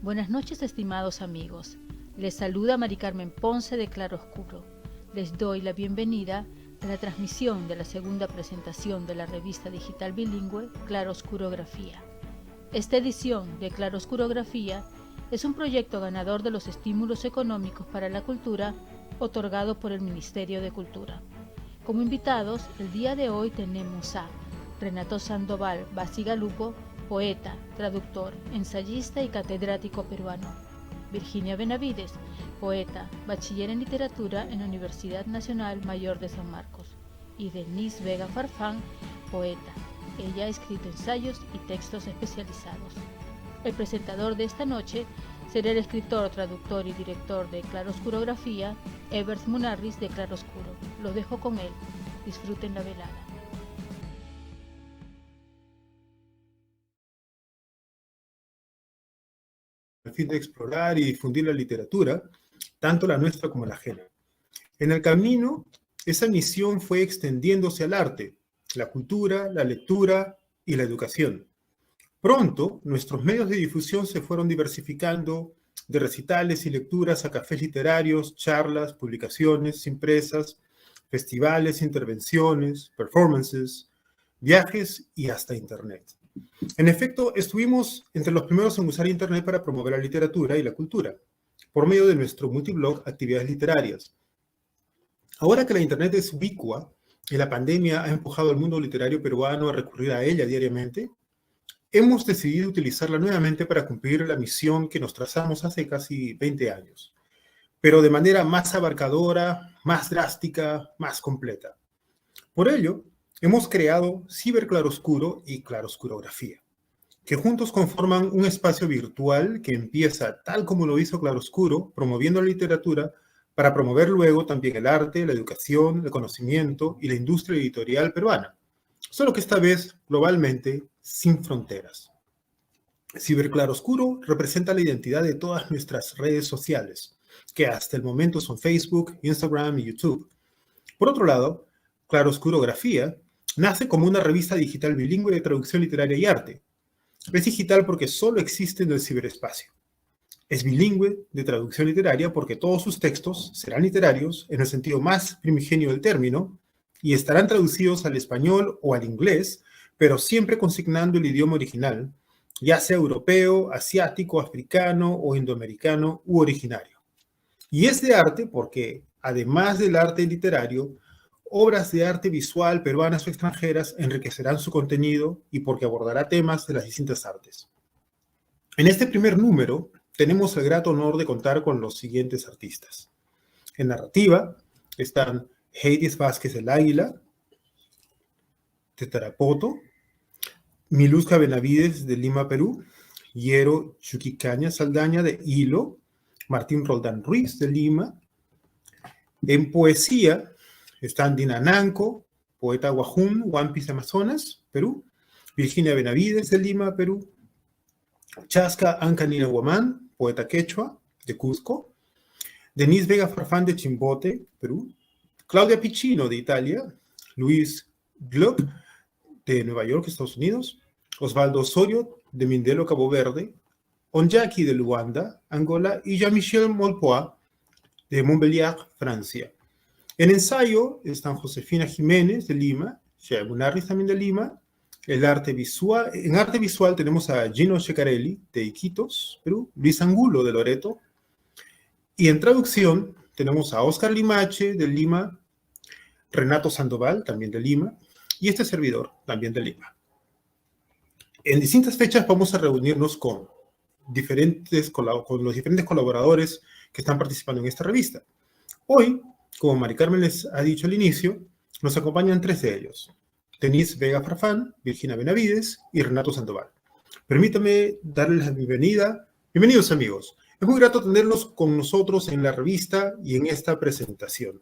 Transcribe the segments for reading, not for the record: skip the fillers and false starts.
Buenas noches, estimados amigos. Les saluda Mari Carmen Ponce de Claroscuro. Les doy la bienvenida a la transmisión de la segunda presentación de la revista digital bilingüe Claroscurografía. Esta edición de Claroscurografía es un proyecto ganador de los estímulos económicos para la cultura otorgado por el Ministerio de Cultura. Como invitados, el día de hoy tenemos a Renato Sandoval Basigalupo, poeta, traductor, ensayista y catedrático peruano. Virginia Benavides, poeta, bachiller en literatura en la Universidad Nacional Mayor de San Marcos. Y Denise Vega Farfán, poeta. Ella ha escrito ensayos y textos especializados. El presentador de esta noche será el escritor, traductor y director de Claroscurografía, Evers Munarriz de Claroscuro. Lo dejo con él. Disfruten la velada. Al fin de explorar y difundir la literatura, tanto la nuestra como la ajena. En el camino, esa misión fue extendiéndose al arte, la cultura, la lectura y la educación. Pronto, nuestros medios de difusión se fueron diversificando de recitales y lecturas a cafés literarios, charlas, publicaciones impresas, festivales, intervenciones, performances, viajes y hasta Internet. En efecto, estuvimos entre los primeros en usar Internet para promover la literatura y la cultura, por medio de nuestro multiblog Actividades Literarias. Ahora que la Internet es ubicua y la pandemia ha empujado al mundo literario peruano a recurrir a ella diariamente, hemos decidido utilizarla nuevamente para cumplir la misión que nos trazamos hace casi 20 años, pero de manera más abarcadora, más drástica, más completa. Por ello, hemos creado Ciberclaroscuro y Claroscurografía, que juntos conforman un espacio virtual que empieza, tal como lo hizo Claroscuro, promoviendo la literatura, para promover luego también el arte, la educación, el conocimiento y la industria editorial peruana, solo que esta vez globalmente sin fronteras. Ciberclaroscuro representa la identidad de todas nuestras redes sociales, que hasta el momento son Facebook, Instagram y YouTube. Por otro lado, Claroscurografía nace como una revista digital bilingüe de traducción literaria y arte. Es digital porque solo existe en el ciberespacio. Es bilingüe de traducción literaria porque todos sus textos serán literarios en el sentido más primigenio del término y estarán traducidos al español o al inglés, pero siempre consignando el idioma original, ya sea europeo, asiático, africano o indoamericano u originario. Y es de arte porque, además del arte literario, obras de arte visual peruanas o extranjeras enriquecerán su contenido y porque abordará temas de las distintas artes. En este primer número tenemos el grato honor de contar con los siguientes artistas. En narrativa están Heidis Vázquez del Águila, de Tarapoto, Miluska Benavides de Lima, Perú, Yero Chuquicaña Saldaña de Hilo, Martín Roldán Ruiz de Lima. En poesía están Dina Nanco, poeta Guajún, Huampis Amazonas, Perú, Virginia Benavides de Lima, Perú, Chasca Ancanina Guamán, poeta quechua de Cusco, Denise Vega Farfán de Chimbote, Perú, Claudia Piccino de Italia, Luis Gluck de Nueva York, Estados Unidos, Osvaldo Osorio de Mindelo, Cabo Verde, Onjaki de Luanda, Angola, y Jean-Michel Molpois de Montbéliard, Francia. En ensayo están Josefina Jiménez de Lima, Shea Munarriz también de Lima. En arte visual tenemos a Gino Ceccarelli de Iquitos, Perú, Luis Angulo de Loreto. Y en traducción tenemos a Oscar Limache de Lima, Renato Sandoval también de Lima, y este servidor también de Lima. En distintas fechas vamos a reunirnos con los diferentes colaboradores que están participando en esta revista. Hoy, como Mari Carmen les ha dicho al inicio, nos acompañan tres de ellos: Denise Vega Farfán, Virginia Benavides y Renato Sandoval. Permítame darles la bienvenida. Bienvenidos, amigos. Es muy grato tenerlos con nosotros en la revista y en esta presentación.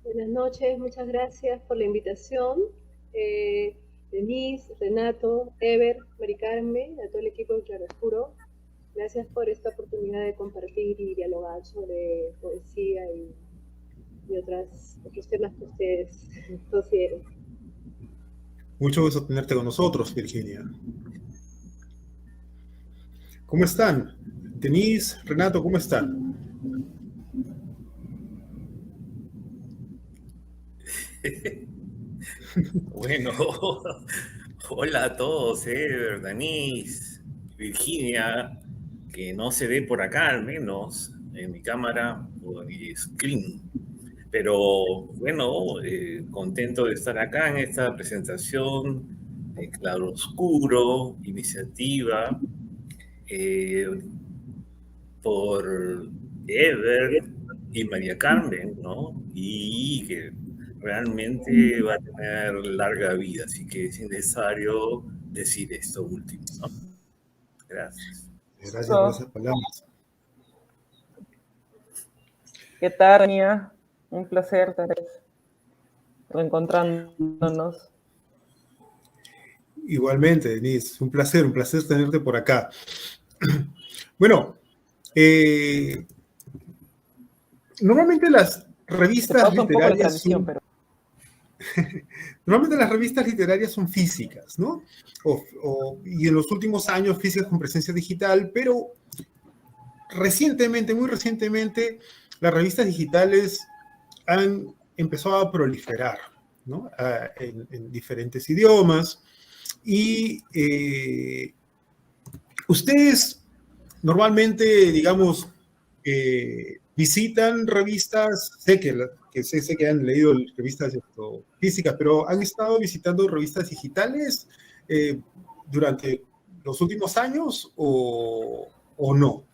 Buenas noches, muchas gracias por la invitación. Denise, Renato, Ever, Mari Carmen, a todo el equipo de Claroscuro, gracias por esta oportunidad de compartir y dialogar sobre poesía y otros temas que ustedes consideren. Mucho gusto tenerte con nosotros, Virginia. ¿Cómo están? Denise, Renato, ¿cómo están? Bueno, hola a todos, Denise, Virginia, que no se ve por acá al menos en mi cámara o en mi screen. Pero bueno, contento de estar acá en esta presentación de Claroscuro, iniciativa por Ever y María Carmen, ¿no? Y que realmente va a tener larga vida, así que es innecesario decir esto último, ¿no? Gracias. Gracias por esas palabras. ¿Qué tal, Tania? Un placer estar reencontrándonos. Igualmente, Denise, un placer tenerte por acá. Bueno, normalmente las revistas literarias normalmente las revistas literarias son físicas, ¿no? Y en los últimos años físicas con presencia digital, pero recientemente, muy recientemente, las revistas digitales han empezado a proliferar, ¿no? En diferentes idiomas. Y ustedes normalmente, digamos, visitan revistas, sé que han leído revistas físicas, pero ¿han estado visitando revistas digitales durante los últimos años o no?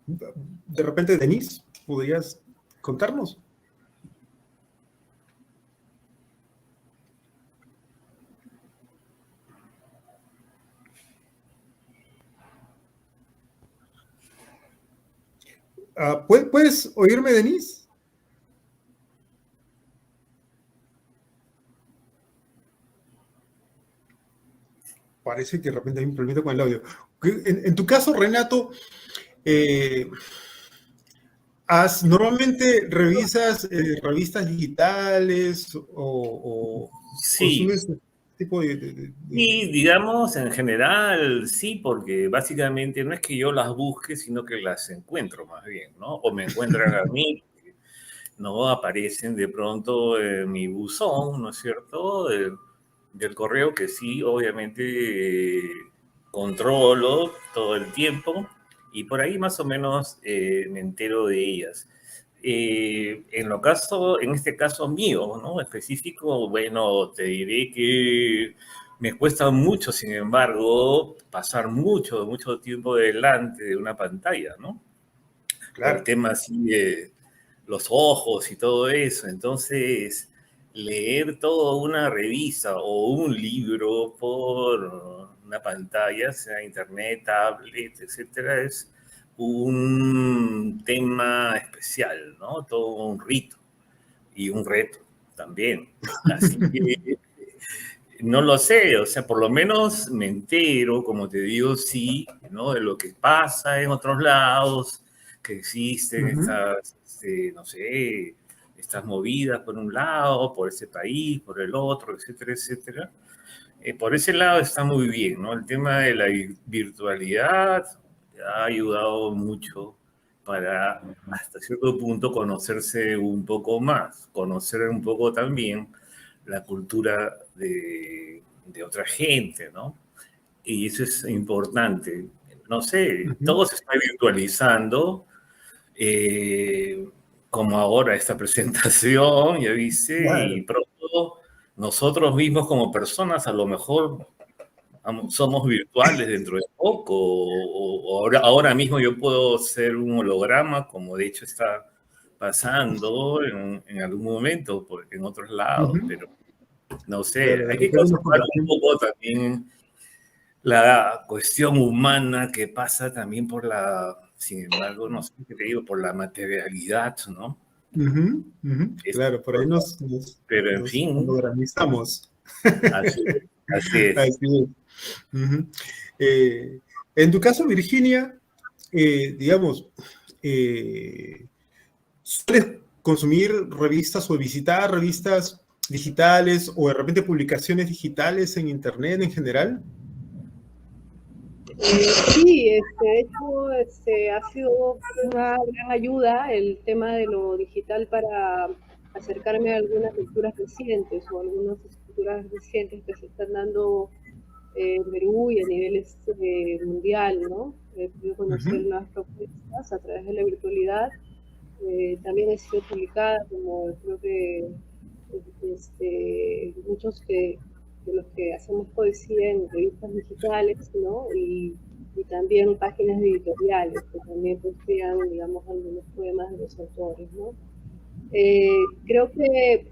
De repente, Denise, ¿podrías contarnos? ¿Puedes oírme, Denise? Parece que de repente hay un problema con el audio. En tu caso, Renato, ¿normalmente revisas revistas digitales o sí. consumes este tipo de... Y digamos, en general, sí, porque básicamente no es que yo las busque, sino que las encuentro más bien, ¿no? O me encuentran a mí, ¿no? Aparecen de pronto en mi buzón, ¿no es cierto? Del correo que sí, obviamente, controlo todo el tiempo y por ahí más o menos me entero de ellas. En este caso mío, ¿no? Específico, bueno, te diré que me cuesta mucho, sin embargo, pasar mucho tiempo delante de una pantalla, ¿no? Claro. El tema así de los ojos y todo eso. Entonces, leer toda una revista o un libro por una pantalla, sea internet, tablet, etcétera, es un tema especial, ¿no? Todo un rito y un reto también. Así que no lo sé, o sea, por lo menos me entero, como te digo, sí, ¿no? De lo que pasa en otros lados, que existen estas, no sé, estas movidas por un lado, por ese país, por el otro, etcétera, etcétera. Por ese lado está muy bien, ¿no? El tema de la virtualidad ha ayudado mucho para, hasta cierto punto, conocerse un poco más, conocer un poco también la cultura de otra gente, ¿no? Y eso es importante. No sé, todo se está virtualizando, como ahora esta presentación, ya viste, claro. Y pronto nosotros mismos como personas a lo mejor somos virtuales dentro de poco, o ahora mismo yo puedo ser un holograma, como de hecho está pasando en algún momento en otros lados, pero no sé, claro, hay que conservar un poco también la cuestión humana que pasa también por sin embargo, no sé qué te digo, por la materialidad, ¿no? Claro, por ahí pero en fin, hologramatizamos. Así es. Así es. En tu caso, Virginia, digamos, ¿sueles consumir revistas o visitar revistas digitales o de repente publicaciones digitales en internet en general? Sí, de hecho, ha sido una gran ayuda el tema de lo digital para acercarme a algunas lecturas recientes o algunas escrituras recientes que se están dando en Perú y a nivel mundial, ¿no? He podido conocer nuevas propuestas a través de la virtualidad. También he sido publicada, como creo que muchos de los que hacemos poesía en revistas digitales, ¿no? Y también páginas editoriales que también postean, digamos, algunos poemas de los autores, ¿no? Creo que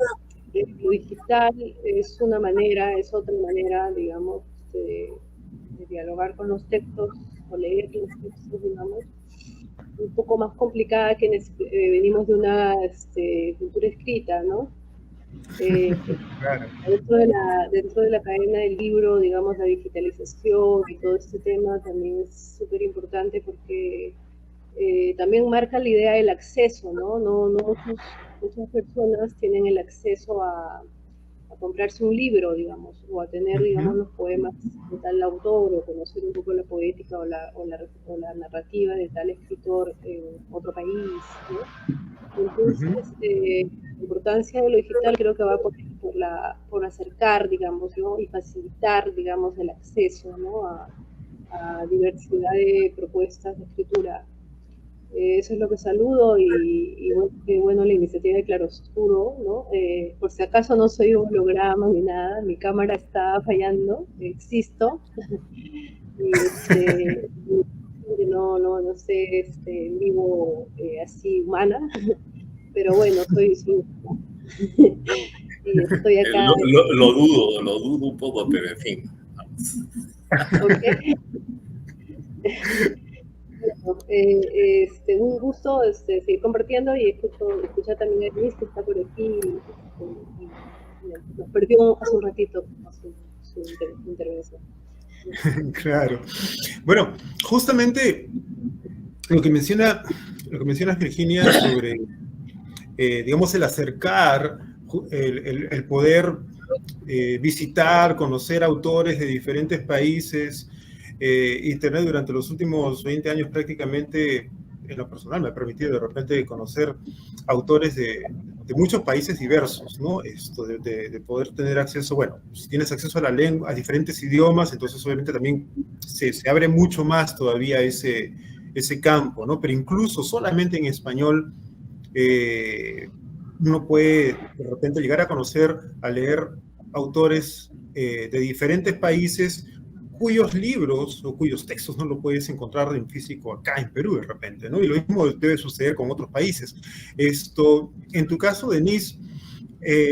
lo digital es una manera, es otra manera, digamos, de dialogar con los textos o leer los textos, digamos, un poco más complicada que venimos de una cultura escrita, ¿no? Claro. Dentro de la cadena del libro, digamos, la digitalización y todo este tema también es súper importante porque también marca la idea del acceso, ¿no? Muchas personas tienen el acceso a comprarse un libro, digamos, o a tener, digamos, los poemas de tal autor, o conocer un poco la poética o la narrativa de tal escritor en otro país, ¿no? Entonces, la importancia de lo digital creo que va por acercar, digamos, ¿no? Y facilitar, digamos, el acceso, ¿no? a diversidad de propuestas de escritura. Eso es lo que saludo y bueno, la iniciativa de Claroscuro, ¿no? Por si acaso no soy un holograma ni nada, mi cámara está fallando, existo. Y no sé, vivo así humana, pero bueno, soy y estoy acá. Lo dudo un poco, pero en fin. Vamos. Okay. Un gusto seguir compartiendo y escuchar también a Luis que está por aquí y nos perdió hace un ratito su intervención. Claro. Bueno, justamente lo que mencionas, Virginia, sobre, digamos, el acercar, el poder visitar, conocer autores de diferentes países. Internet durante los últimos 20 años prácticamente, en lo personal, me ha permitido de repente conocer autores de muchos países diversos, ¿no? Esto de poder tener acceso, bueno, si tienes acceso a la lengua, a diferentes idiomas, entonces obviamente también se abre mucho más todavía ese campo, ¿no? Pero incluso solamente en español uno puede de repente llegar a conocer, a leer autores de diferentes países cuyos libros o cuyos textos no lo puedes encontrar en físico acá en Perú de repente, ¿no? Y lo mismo debe suceder con otros países. En tu caso, Denise,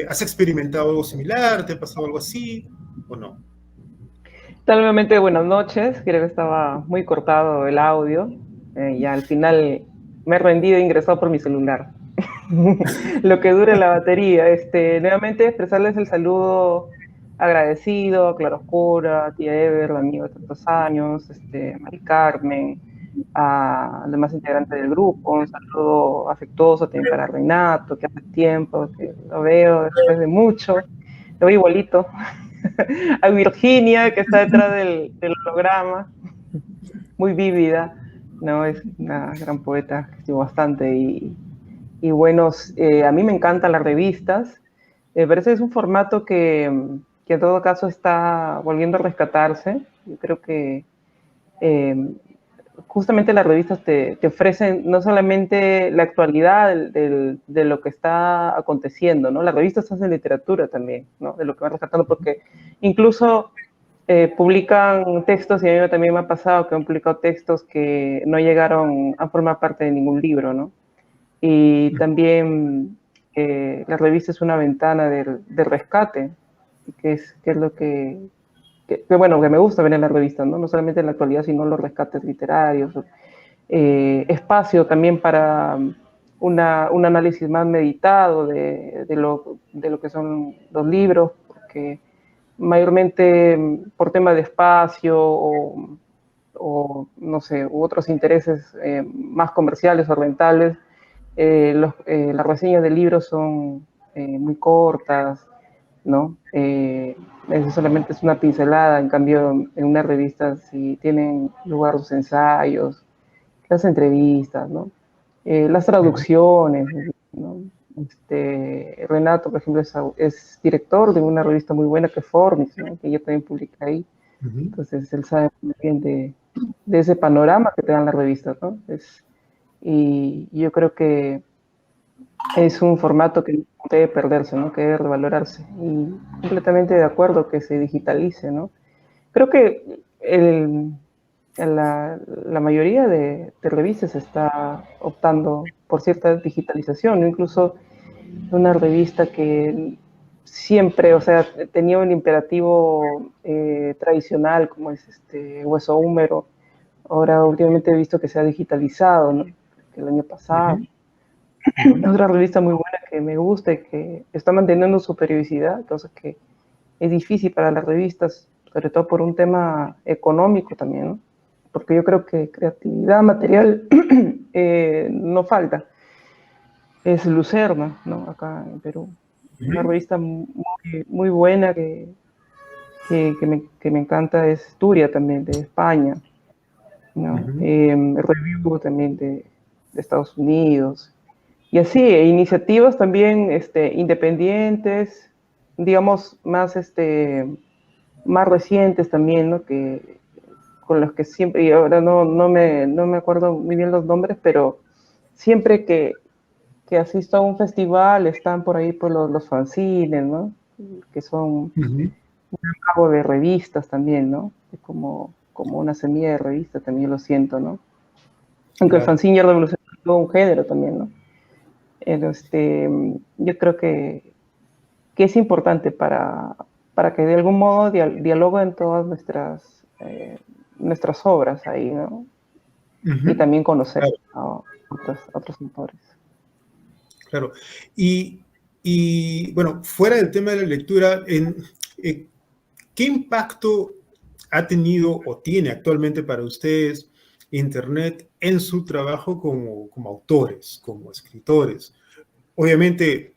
¿has experimentado algo similar? ¿Te ha pasado algo así o no? Nuevamente, buenas noches. Creo que estaba muy cortado el audio. Y al final me he rendido e ingresado por mi celular. Lo que dure la batería. Nuevamente expresarles el saludo agradecido a Claroscuro, a tía Ever, amigo de tantos años, Mari Carmen, a los demás integrantes del grupo. Un saludo afectuoso también para Renato, que hace tiempo que lo veo después de mucho. Lo veo igualito. A Virginia, que está detrás del holograma, muy vívida, ¿no? Es una gran poeta, que estuvo bastante. Y bueno, a mí me encantan las revistas. Me parece que es un formato que en todo caso está volviendo a rescatarse. Yo creo que justamente las revistas te ofrecen no solamente la actualidad de lo que está aconteciendo, ¿no? Las revistas hacen literatura también, ¿no? De lo que van rescatando, porque incluso publican textos, y a mí también me ha pasado que han publicado textos que no llegaron a formar parte de ningún libro, ¿no? Y también la revista es una ventana del rescate, que es lo que bueno, que me gusta ver en la revista, ¿no? No solamente en la actualidad, sino los rescates literarios. Espacio también para un análisis más meditado de lo que son los libros, porque mayormente por tema de espacio o no sé, u otros intereses más comerciales o rentables, las reseñas de libros son muy cortas, ¿no? Eso solamente es una pincelada, en cambio en una revista sí tienen lugar los ensayos, las entrevistas, ¿no? Las traducciones, ¿no? Renato, por ejemplo, es director de una revista muy buena que es Formis, ¿no? Que yo también publica ahí. Entonces él sabe muy bien de ese panorama que te dan las revistas, ¿no? Y yo creo que es un formato que no debe perderse, ¿no? Que debe revalorarse. Y completamente de acuerdo que se digitalice, ¿no? Creo que la mayoría de revistas está optando por cierta digitalización, ¿no? Incluso una revista que siempre, o sea, tenía un imperativo tradicional como es Hueso Húmero. Ahora últimamente he visto que se ha digitalizado, ¿no? Que el año pasado. Otra revista muy buena que me gusta y que está manteniendo su periodicidad, cosa que es difícil para las revistas, sobre todo por un tema económico también, ¿no? Porque yo creo que creatividad material no falta. Es Lucerna, ¿no? Acá en Perú. Una revista muy, muy buena que me encanta es Turia también, de España, ¿no? Review también de Estados Unidos. Y así, iniciativas también independientes, digamos, más recientes también, ¿no? Que, con los que siempre, y ahora no me acuerdo muy bien los nombres, pero siempre que asisto a un festival están por ahí por los fanzines, ¿no? Que son un cabo de revistas también, ¿no? Es como una semilla de revista, también lo siento, ¿no? Aunque el fanzine ya revolucionó todo un género también, ¿no? Pero yo creo que es importante para que de algún modo dialoguen todas nuestras obras ahí, ¿no? Y también conocer a otros autores. Claro. Y bueno, fuera del tema de la lectura, ¿qué impacto ha tenido o tiene actualmente para ustedes Internet en su trabajo como autores, como escritores? Obviamente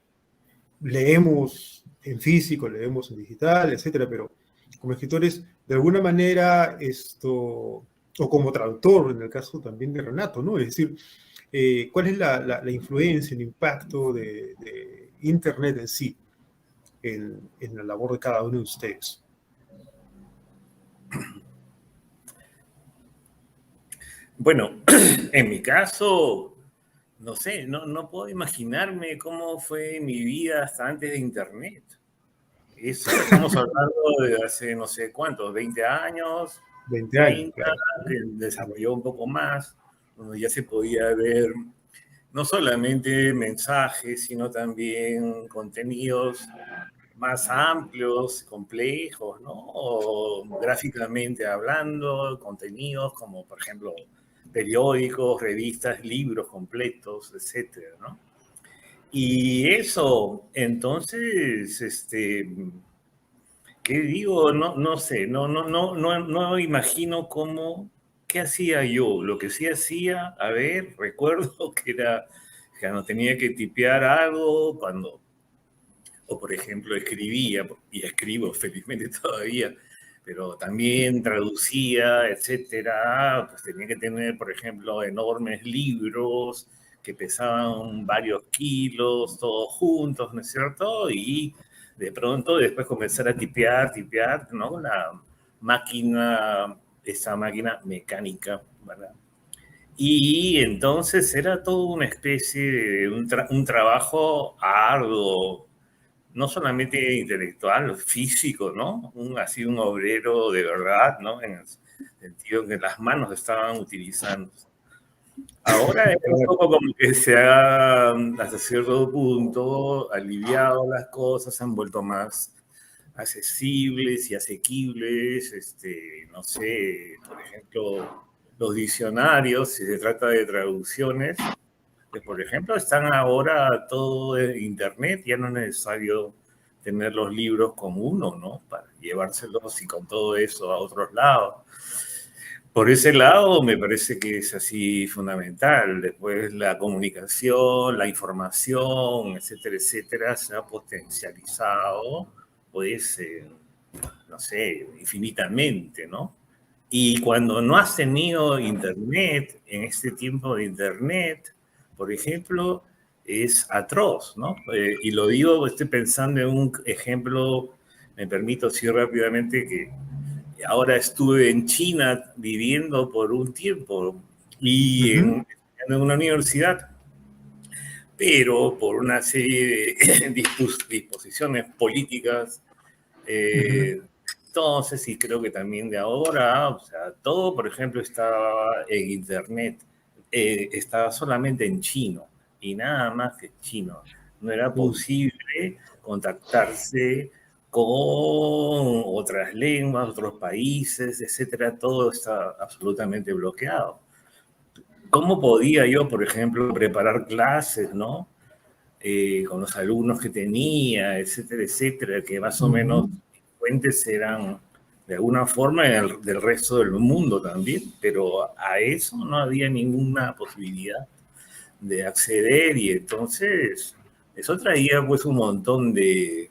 leemos en físico, leemos en digital, etcétera, pero como escritores, de alguna manera, o como traductor, en el caso también de Renato, ¿no? Es decir, ¿cuál es la influencia, el impacto de Internet en sí, en la labor de cada uno de ustedes? Bueno, en mi caso, no sé, no puedo imaginarme cómo fue mi vida hasta antes de Internet. Eso estamos hablando de hace no sé cuántos, 20 años, 20 años, 30, claro. que desarrolló un poco más, donde ya se podía ver no solamente mensajes, sino también contenidos más amplios, complejos, ¿no? O gráficamente hablando, contenidos como, por ejemplo, periódicos, revistas, libros completos, etcétera, ¿no? Y eso, entonces, ¿qué digo? No sé, no imagino qué hacía yo. Lo que sí hacía, a ver, recuerdo que era, cuando tenía que tipear algo, o por ejemplo escribía, y escribo felizmente todavía, pero también traducía, etcétera, pues tenía que tener, por ejemplo, enormes libros que pesaban varios kilos, todos juntos, ¿no es cierto? Y de pronto después comenzar a tipear, ¿no? Esa máquina mecánica, ¿verdad? Y entonces era todo una especie de un trabajo arduo, no solamente intelectual, físico, ¿no? Así un obrero de verdad, ¿no? En el sentido que las manos estaban utilizando. Ahora es un poco como que se ha, hasta cierto punto, aliviado las cosas, se han vuelto más accesibles y asequibles, no sé, por ejemplo, los diccionarios, si se trata de traducciones, que por ejemplo están ahora todo en internet, ya no es necesario tener los libros con uno, ¿no? Para llevárselos y con todo eso a otros lados. Por ese lado me parece que es así fundamental. Después la comunicación, la información, etcétera, etcétera, se ha potencializado pues, no sé, infinitamente, ¿no? Y cuando no has tenido internet, en este tiempo de internet, por ejemplo, es atroz, ¿no? Y lo digo, estoy pensando en un ejemplo, me permito decir rápidamente que ahora estuve en China viviendo por un tiempo y Ujú. en una universidad, pero por una serie de disposiciones políticas, Ujú. entonces, y creo que también de ahora, o sea, todo, por ejemplo, estaba en internet, estaba solamente en chino y nada más que chino. No era Mm. posible contactarse con otras lenguas, otros países, etcétera. Todo está absolutamente bloqueado. ¿Cómo podía yo, por ejemplo, preparar clases, ¿no? Con los alumnos que tenía, etcétera, etcétera, que más o menos Ujú. fuentes eran de alguna forma del resto del mundo también, pero a eso no había ninguna posibilidad de acceder y entonces eso traía pues un montón de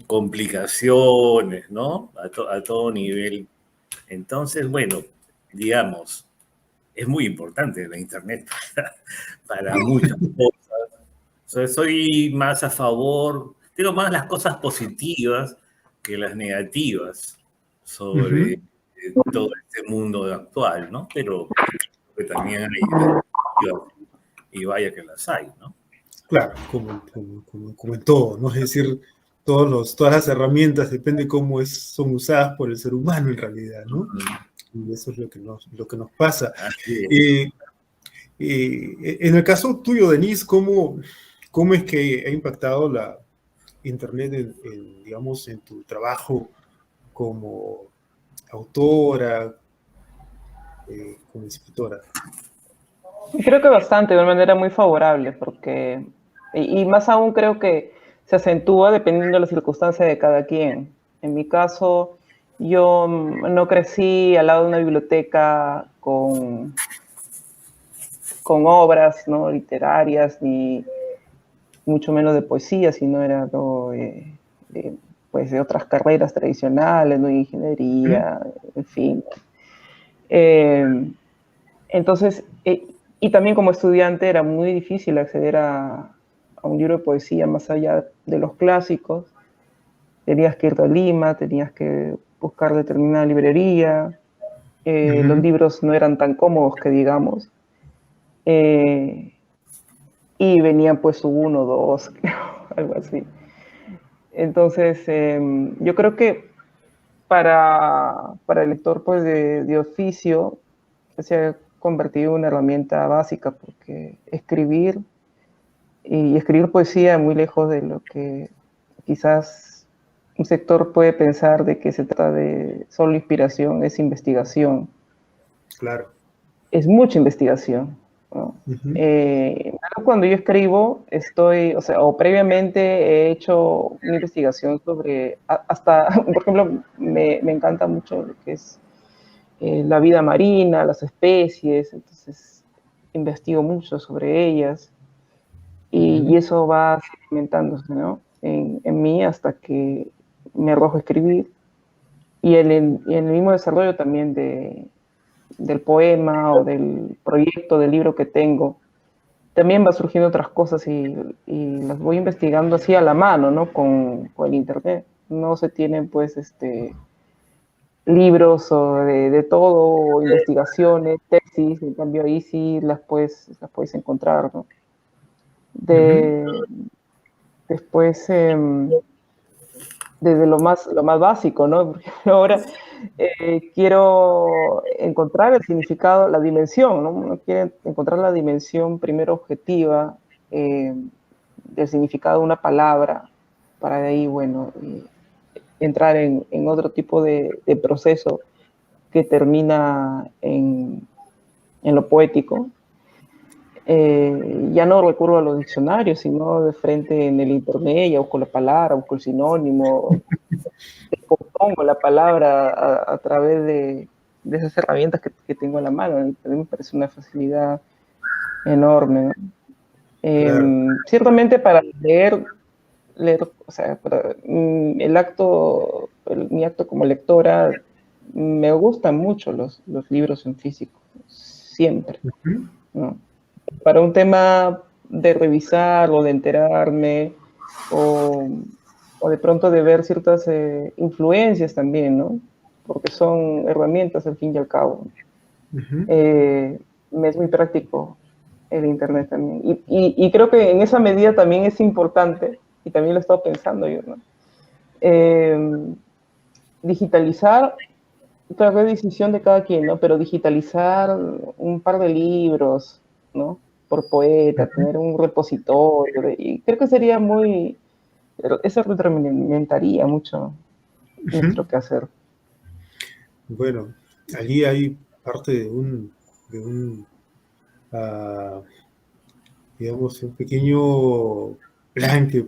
complicaciones, ¿no? A todo nivel. Entonces, bueno, digamos, es muy importante la Internet para muchas cosas. Soy más a favor, tengo más las cosas positivas que las negativas sobre Ujú. todo este mundo actual, ¿no? Pero que también hay negativas y vaya que las hay, ¿no? Claro, como en todo, ¿no? Es decir, todas las herramientas depende cómo son usadas por el ser humano en realidad, ¿no? Y eso es lo que nos pasa. Así es. Eh, en el caso tuyo, Denise, ¿cómo es que ha impactado la Internet digamos, en tu trabajo como autora, como escritora? Creo que bastante, de una manera muy favorable, porque, y más aún creo que se acentúa dependiendo de la circunstancia de cada quien. En mi caso, yo no crecí al lado de una biblioteca con obras, ¿no?, literarias, ni mucho menos de poesía, sino era todo pues de otras carreras tradicionales, ¿no?, ¿Mm? ingeniería, en fin. Eh, entonces, y también como estudiante era muy difícil acceder a un libro de poesía más allá de los clásicos. Tenías que ir a Lima, tenías que buscar determinada librería, los Ujú. libros no eran tan cómodos que digamos, eh, y venían pues uno, dos, algo así. Entonces, yo creo que para el lector pues de oficio se ha convertido en una herramienta básica, porque escribir poesía muy lejos de lo que quizás un sector puede pensar de que se trata de solo inspiración, es investigación, Claro. es mucha investigación, ¿no? Ujú. Cuando yo escribo, o previamente he hecho una investigación sobre, hasta, por ejemplo, me encanta mucho lo que es la vida marina, las especies, entonces investigo mucho sobre ellas y Ujú. eso va sedimentándose, ¿no?, en mí hasta que me arrojo a escribir y en el mismo desarrollo también del poema o del proyecto del libro que tengo, también va surgiendo otras cosas y las voy investigando así a la mano, ¿no?, con el internet. No se tienen pues libros o de todo, o investigaciones, tesis, en cambio ahí sí las puedes encontrar, ¿no? Ujú. De, después, desde lo más básico, ¿no? Porque ahora quiero encontrar el significado, la dimensión, ¿no? Uno quiere encontrar la dimensión primero objetiva del significado de una palabra, para de ahí, bueno, entrar en otro tipo de proceso que termina en lo poético. Ya no recurro a los diccionarios, sino de frente en el internet, ya busco la palabra, busco el sinónimo, compongo la palabra a través de esas herramientas que tengo en la mano. A mí me parece una facilidad enorme, ¿no? Claro. Ciertamente para leer leer, o sea, mi acto como lectora, me gustan mucho los libros en físico, siempre, Ujú. ¿no? Para un tema de revisar o de enterarme, o, o de pronto de ver ciertas influencias también, ¿no? Porque son herramientas al fin y al cabo. Ujú. Me es muy práctico el Internet también. Y creo que en esa medida también es importante, y también lo he estado pensando yo, ¿no? Digitalizar, claro, es decisión de cada quien, ¿no? Pero digitalizar un par de libros, ¿no? Por poeta, tener un repositorio, y creo que sería muy, eso retroalimentaría mucho Ujú. nuestro quehacer. Bueno, allí hay parte de un ah, digamos, un pequeño plan que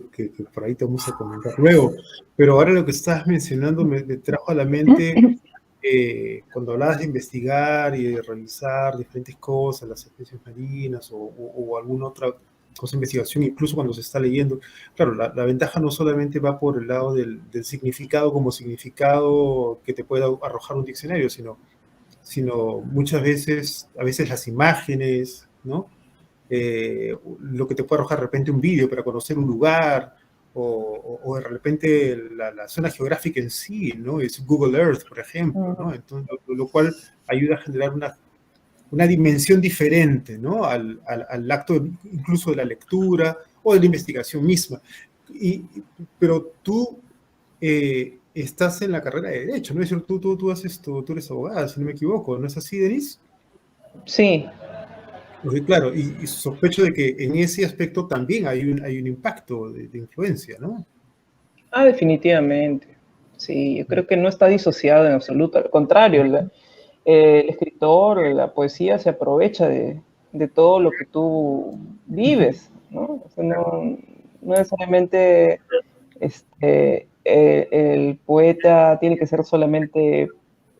por ahí te vamos a comentar luego. Pero ahora lo que estabas mencionando me trajo a la mente cuando hablabas de investigar y de revisar diferentes cosas, las especies marinas o alguna otra cosa de investigación, incluso cuando se está leyendo. Claro, la ventaja no solamente va por el lado del significado como significado que te pueda arrojar un diccionario, sino muchas veces, a veces las imágenes, ¿no? Lo que te puede arrojar de repente un vídeo para conocer un lugar, o de repente la zona geográfica en sí, ¿no? Es Google Earth, por ejemplo, ¿no? Entonces, lo cual ayuda a generar una dimensión diferente, ¿no? Al acto incluso de la lectura o de la investigación misma. Pero tú estás en la carrera de Derecho, ¿no? Es decir, tú eres abogada, si no me equivoco, ¿no es así, Denise? Sí, Porque, claro, y sospecho de que en ese aspecto también hay un impacto de influencia, ¿no? definitivamente. Sí, yo creo que no está disociado en absoluto. Al contrario, el escritor, la poesía se aprovecha de todo lo que tú vives, ¿no? O sea, no necesariamente el poeta tiene que ser solamente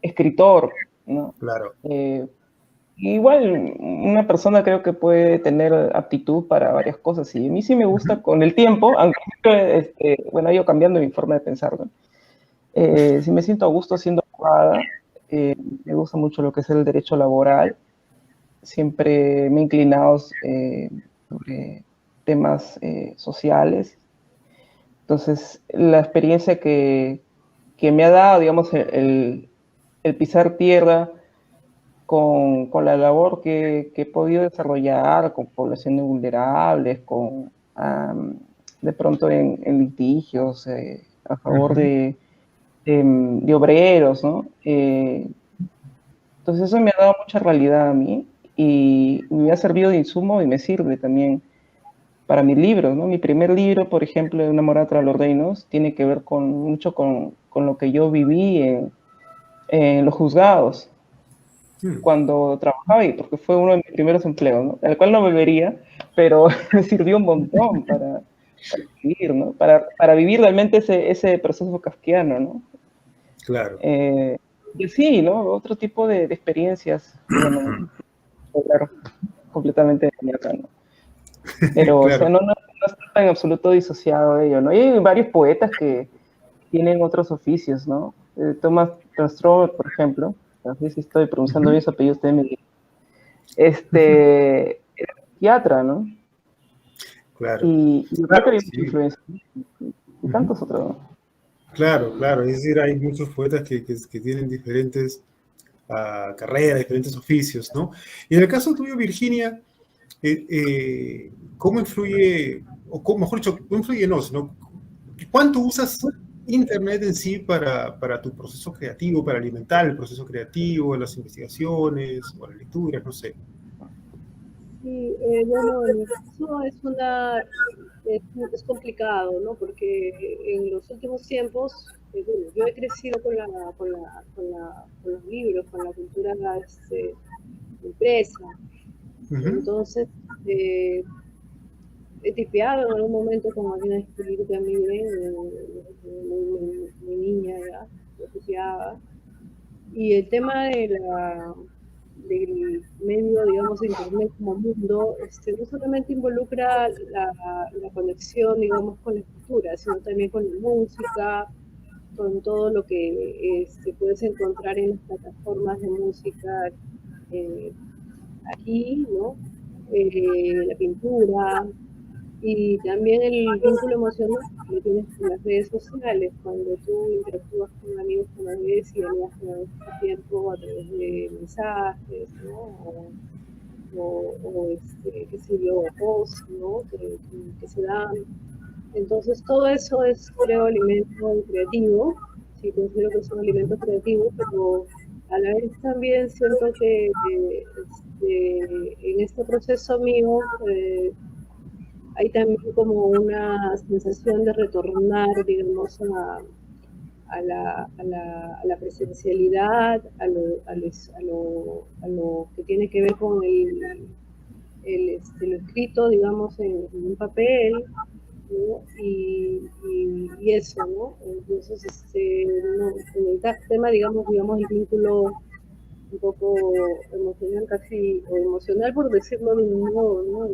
escritor, ¿no? Claro. Igual una persona creo que puede tener aptitud para varias cosas y a mí sí me gusta con el tiempo, aunque bueno, he ido cambiando mi forma de pensar, ¿no? Si me siento a gusto siendo abogada, me gusta mucho lo que es el derecho laboral, siempre me he inclinado sobre temas sociales, entonces la experiencia que me ha dado, digamos, el pisar tierra con la labor que he podido desarrollar con poblaciones vulnerables, de pronto en litigios a favor Ujú. de obreros, ¿no? Entonces eso me ha dado mucha realidad a mí y me ha servido de insumo y me sirve también para mis libros, ¿no? Mi primer libro, por ejemplo, de Una morada tras los reinos, tiene que ver mucho con lo que yo viví en los juzgados Mm. cuando trabajaba ahí, porque fue uno de mis primeros empleos, ¿no? Al cual no volvería, pero me sirvió un montón para vivir, ¿no? Para vivir realmente ese proceso kafkiano, ¿no? Claro. Y sí, ¿no? Otro tipo de experiencias que, bueno, claro, completamente de acá, ¿no? Pero, o sea, Claro. no está en absoluto disociado de ello, ¿no? Y hay varios poetas que tienen otros oficios, ¿no? Thomas Trastromer, por ejemplo, no sé si estoy pronunciando Ujú. bien su apellido, usted me dice, Ujú. era psiquiatra, ¿no? Claro. Y yo creo que Claro, había mucha sí. influencia, y Ujú. tantos otros, ¿no? Claro, claro. Es decir, hay muchos poetas que tienen diferentes carreras, diferentes oficios, ¿no? Y en el caso tuyo, Virginia, ¿cómo influye, mejor dicho, no influye, no, sino cuánto usas Internet en sí para tu proceso creativo, para alimentar el proceso creativo, las investigaciones o las lecturas, no sé? Sí, bueno, en mi caso es complicado, ¿no? Porque en los últimos tiempos, bueno, yo he crecido con los libros, con la cultura impresa. Ujú. Entonces, eh, he tipeado en algún momento con máquina de escribir también, muy niña ya, lo tipeaba. Y el tema del medio, digamos, de Internet como mundo, no solamente involucra la conexión, digamos, con la escritura, sino también con la música, con todo lo que puedes encontrar en las plataformas de música aquí, ¿no? La pintura, y también el vínculo emocional que lo tienes con las redes sociales, cuando tú interactúas con amigos que no ves y amigas que no ves hace tiempo a través de mensajes, ¿no? Qué sé yo, posts, ¿no? Que se dan. Entonces todo eso es, creo, alimento creativo, sí, considero que es un alimento creativo, pero a la vez también siento que en este proceso mío hay también como una sensación de retornar, digamos, a la presencialidad, a lo que tiene que ver con lo escrito, digamos, en un papel, ¿no? Y eso, ¿no? Entonces, no, en el tema, digamos, el vínculo un poco emocional casi, o emocional por decirlo de un modo, ¿no?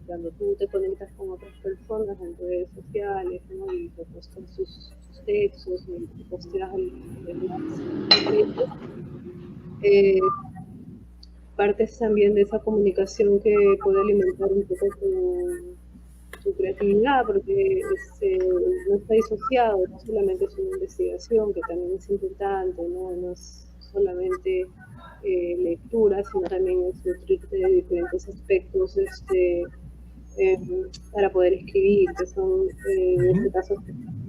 Cuando tú te conectas con otras personas en redes sociales, ¿no? Y te postan sus textos, y te posteas partes también de esa comunicación que puede alimentar un poco tu creatividad, porque no está disociado, no solamente es una investigación, que también es importante, no es solamente lectura, sino también es nutrirte de diferentes aspectos para poder escribir, que son en este caso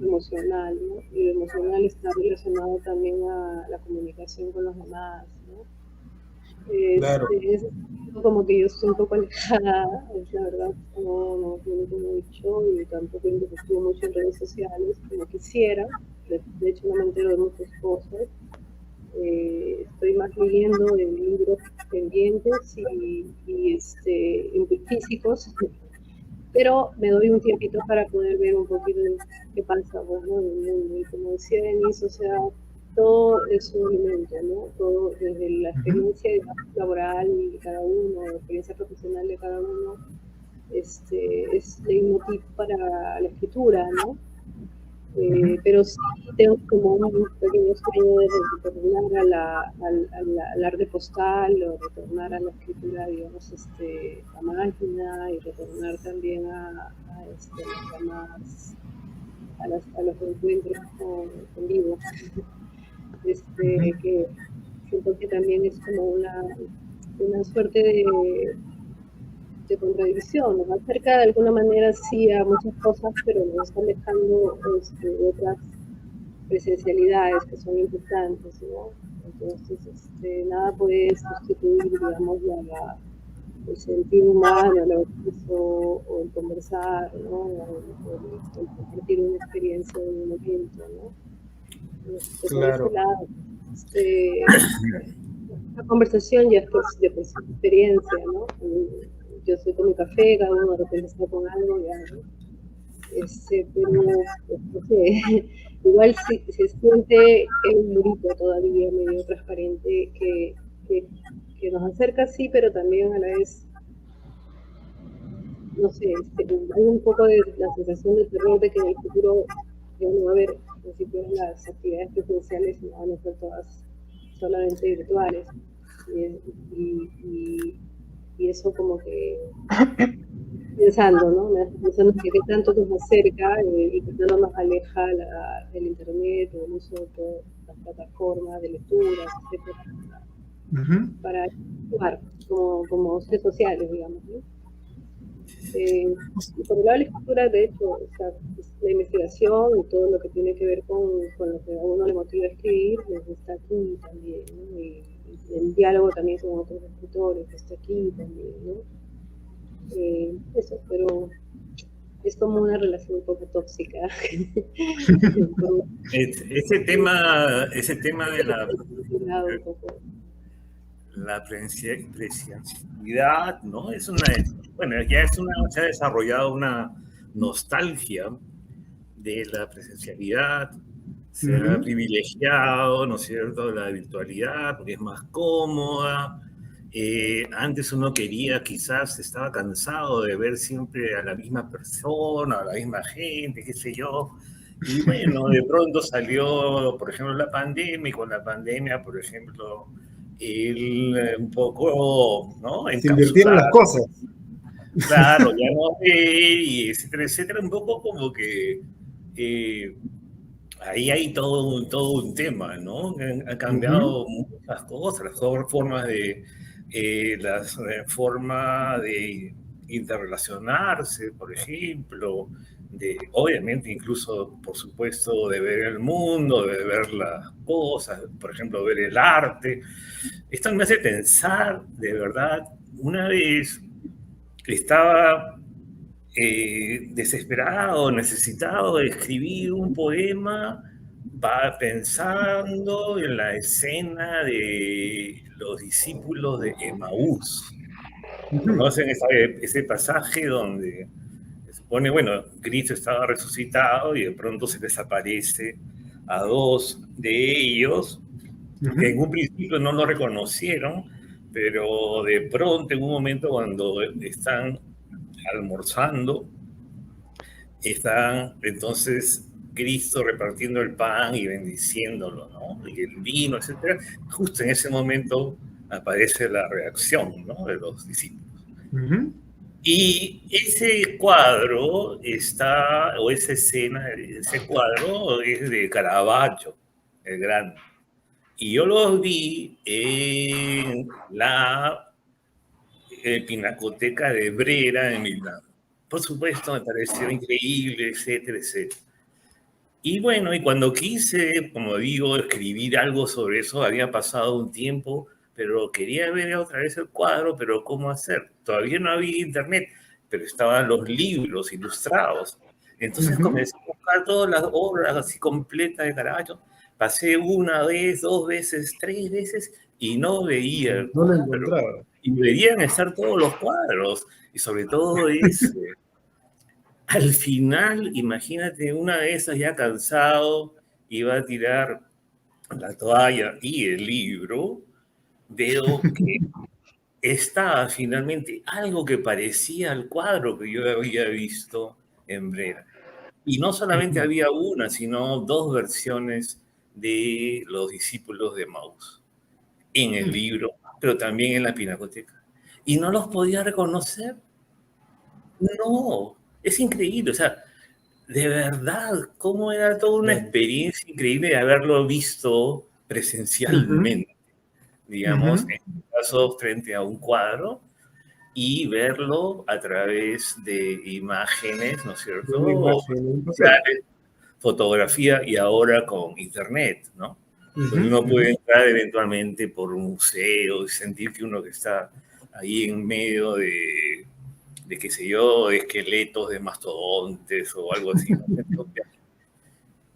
emocional, ¿no? Y lo emocional está relacionado también a la comunicación con los demás, ¿no? Claro. Es como que yo estoy un poco alejada, es la verdad, no como he dicho, y tampoco interactúo mucho en redes sociales como quisiera, de hecho no me entero de muchas cosas. Estoy más leyendo en libros pendientes y físicos, pero me doy un tiempito para poder ver un poquito de qué pasa, bueno, y como decía Denise, o sea, todo es un alimento, ¿no? Todo, desde la experiencia laboral de cada uno, la experiencia profesional de cada uno, es leitmotiv para la escritura, ¿no? Pero sí tengo como un pequeño sueño de retornar al arte postal, o retornar a la escritura, digamos, a máquina, y retornar también a los encuentros con vivo. Que siento que también es como una suerte de contradicción, nos acerca de alguna manera sí a muchas cosas, pero nos está alejando de otras presencialidades que son importantes, ¿no? Entonces, nada puede sustituir, digamos, el sentir humano, el abrazo, o el conversar, ¿no? O el compartir una experiencia en un momento, ¿no? Claro. Por ese lado, la conversación ya es de experiencia, ¿no? Yo estoy con mi café, cada uno de repente está con algo, ya, ¿no? Pero no sé, igual se siente un murito todavía medio transparente que nos acerca, sí, pero también a la vez, no sé, hay un poco de la sensación de terror de que en el futuro ya no va a haber, ni siquiera las actividades presenciales, no van a ser todas solamente virtuales, y eso como que pensando, ¿no? Pensando que qué tanto nos acerca y qué tanto nos aleja el internet, o el uso de todas las plataformas de lecturas, etcétera, para jugar como seres sociales, digamos, ¿no? Por el lado de la escritura, de hecho, o sea, la investigación y todo lo que tiene que ver con lo que a uno le motiva a escribir, pues está aquí también, ¿no? Y el diálogo también con otros escritores, que está aquí también, ¿no? Eso, pero es como una relación un poco tóxica. Ese tema de la presencialidad, ¿no? Se ha desarrollado una nostalgia de la presencialidad, se ha privilegiado, ¿no es cierto?, la virtualidad porque es más cómoda, Antes uno quería, quizás estaba cansado de ver siempre a la misma persona, a la misma gente, qué sé yo. Y bueno, de pronto salió, por ejemplo, la pandemia, y con la pandemia, por ejemplo, un poco, ¿no? Se invirtieron las Encapsular, cosas. claro, ya no ver, y etcétera, un poco como que eh, ahí hay todo un tema, ¿no? Han cambiado muchas cosas, las formas de, forma de interrelacionarse, por ejemplo, de, obviamente, incluso, por supuesto, de ver el mundo, de ver las cosas, por ejemplo, ver el arte. Esto me hace pensar, de verdad, una vez estaba desesperado, necesitado de escribir un poema, va pensando en la escena de los discípulos de Emaús. ¿Conocen ese pasaje donde se supone, bueno, Cristo estaba resucitado y de pronto se desaparece a dos de ellos, que en un principio no lo reconocieron, pero de pronto en un momento cuando están almorzando, están entonces Cristo repartiendo el pan y bendiciéndolo, ¿no? Y el vino, etcétera. Justo en ese momento aparece la reacción, ¿no? De los discípulos. Y ese cuadro está, o esa escena, ese cuadro es de Caravaggio, el gran. Y yo lo vi en la Pinacoteca de Brera en Milán. Por supuesto, me pareció increíble, etcétera, etcétera. Y bueno, y cuando quise, como digo, escribir algo sobre eso, había pasado un tiempo, pero quería ver otra vez el cuadro, pero ¿cómo hacer? Todavía no había internet, pero estaban los libros ilustrados. Entonces comencé a buscar todas las obras así completas de Caravaggio. Pasé una vez, dos veces, tres veces y no veía el No lo cuadro. encontraba. Y deberían estar todos los cuadros, y sobre todo ese. Al final, imagínate, una de esas ya cansado, iba a tirar la toalla y el libro, veo que estaba finalmente algo que parecía al cuadro que yo había visto en Brera. Y no solamente había una, sino dos versiones de los discípulos de Maús en el libro, pero también en la pinacoteca. Y no los podía reconocer. No, es increíble. O sea, de verdad, cómo era toda una experiencia increíble de haberlo visto presencialmente, digamos, en este caso frente a un cuadro, y verlo a través de imágenes, ¿no es cierto? Fotografía y ahora con internet, ¿no? Donde uno puede entrar eventualmente por un museo y sentir que uno que está ahí en medio de qué sé yo, esqueletos de mastodontes o algo así, ¿no?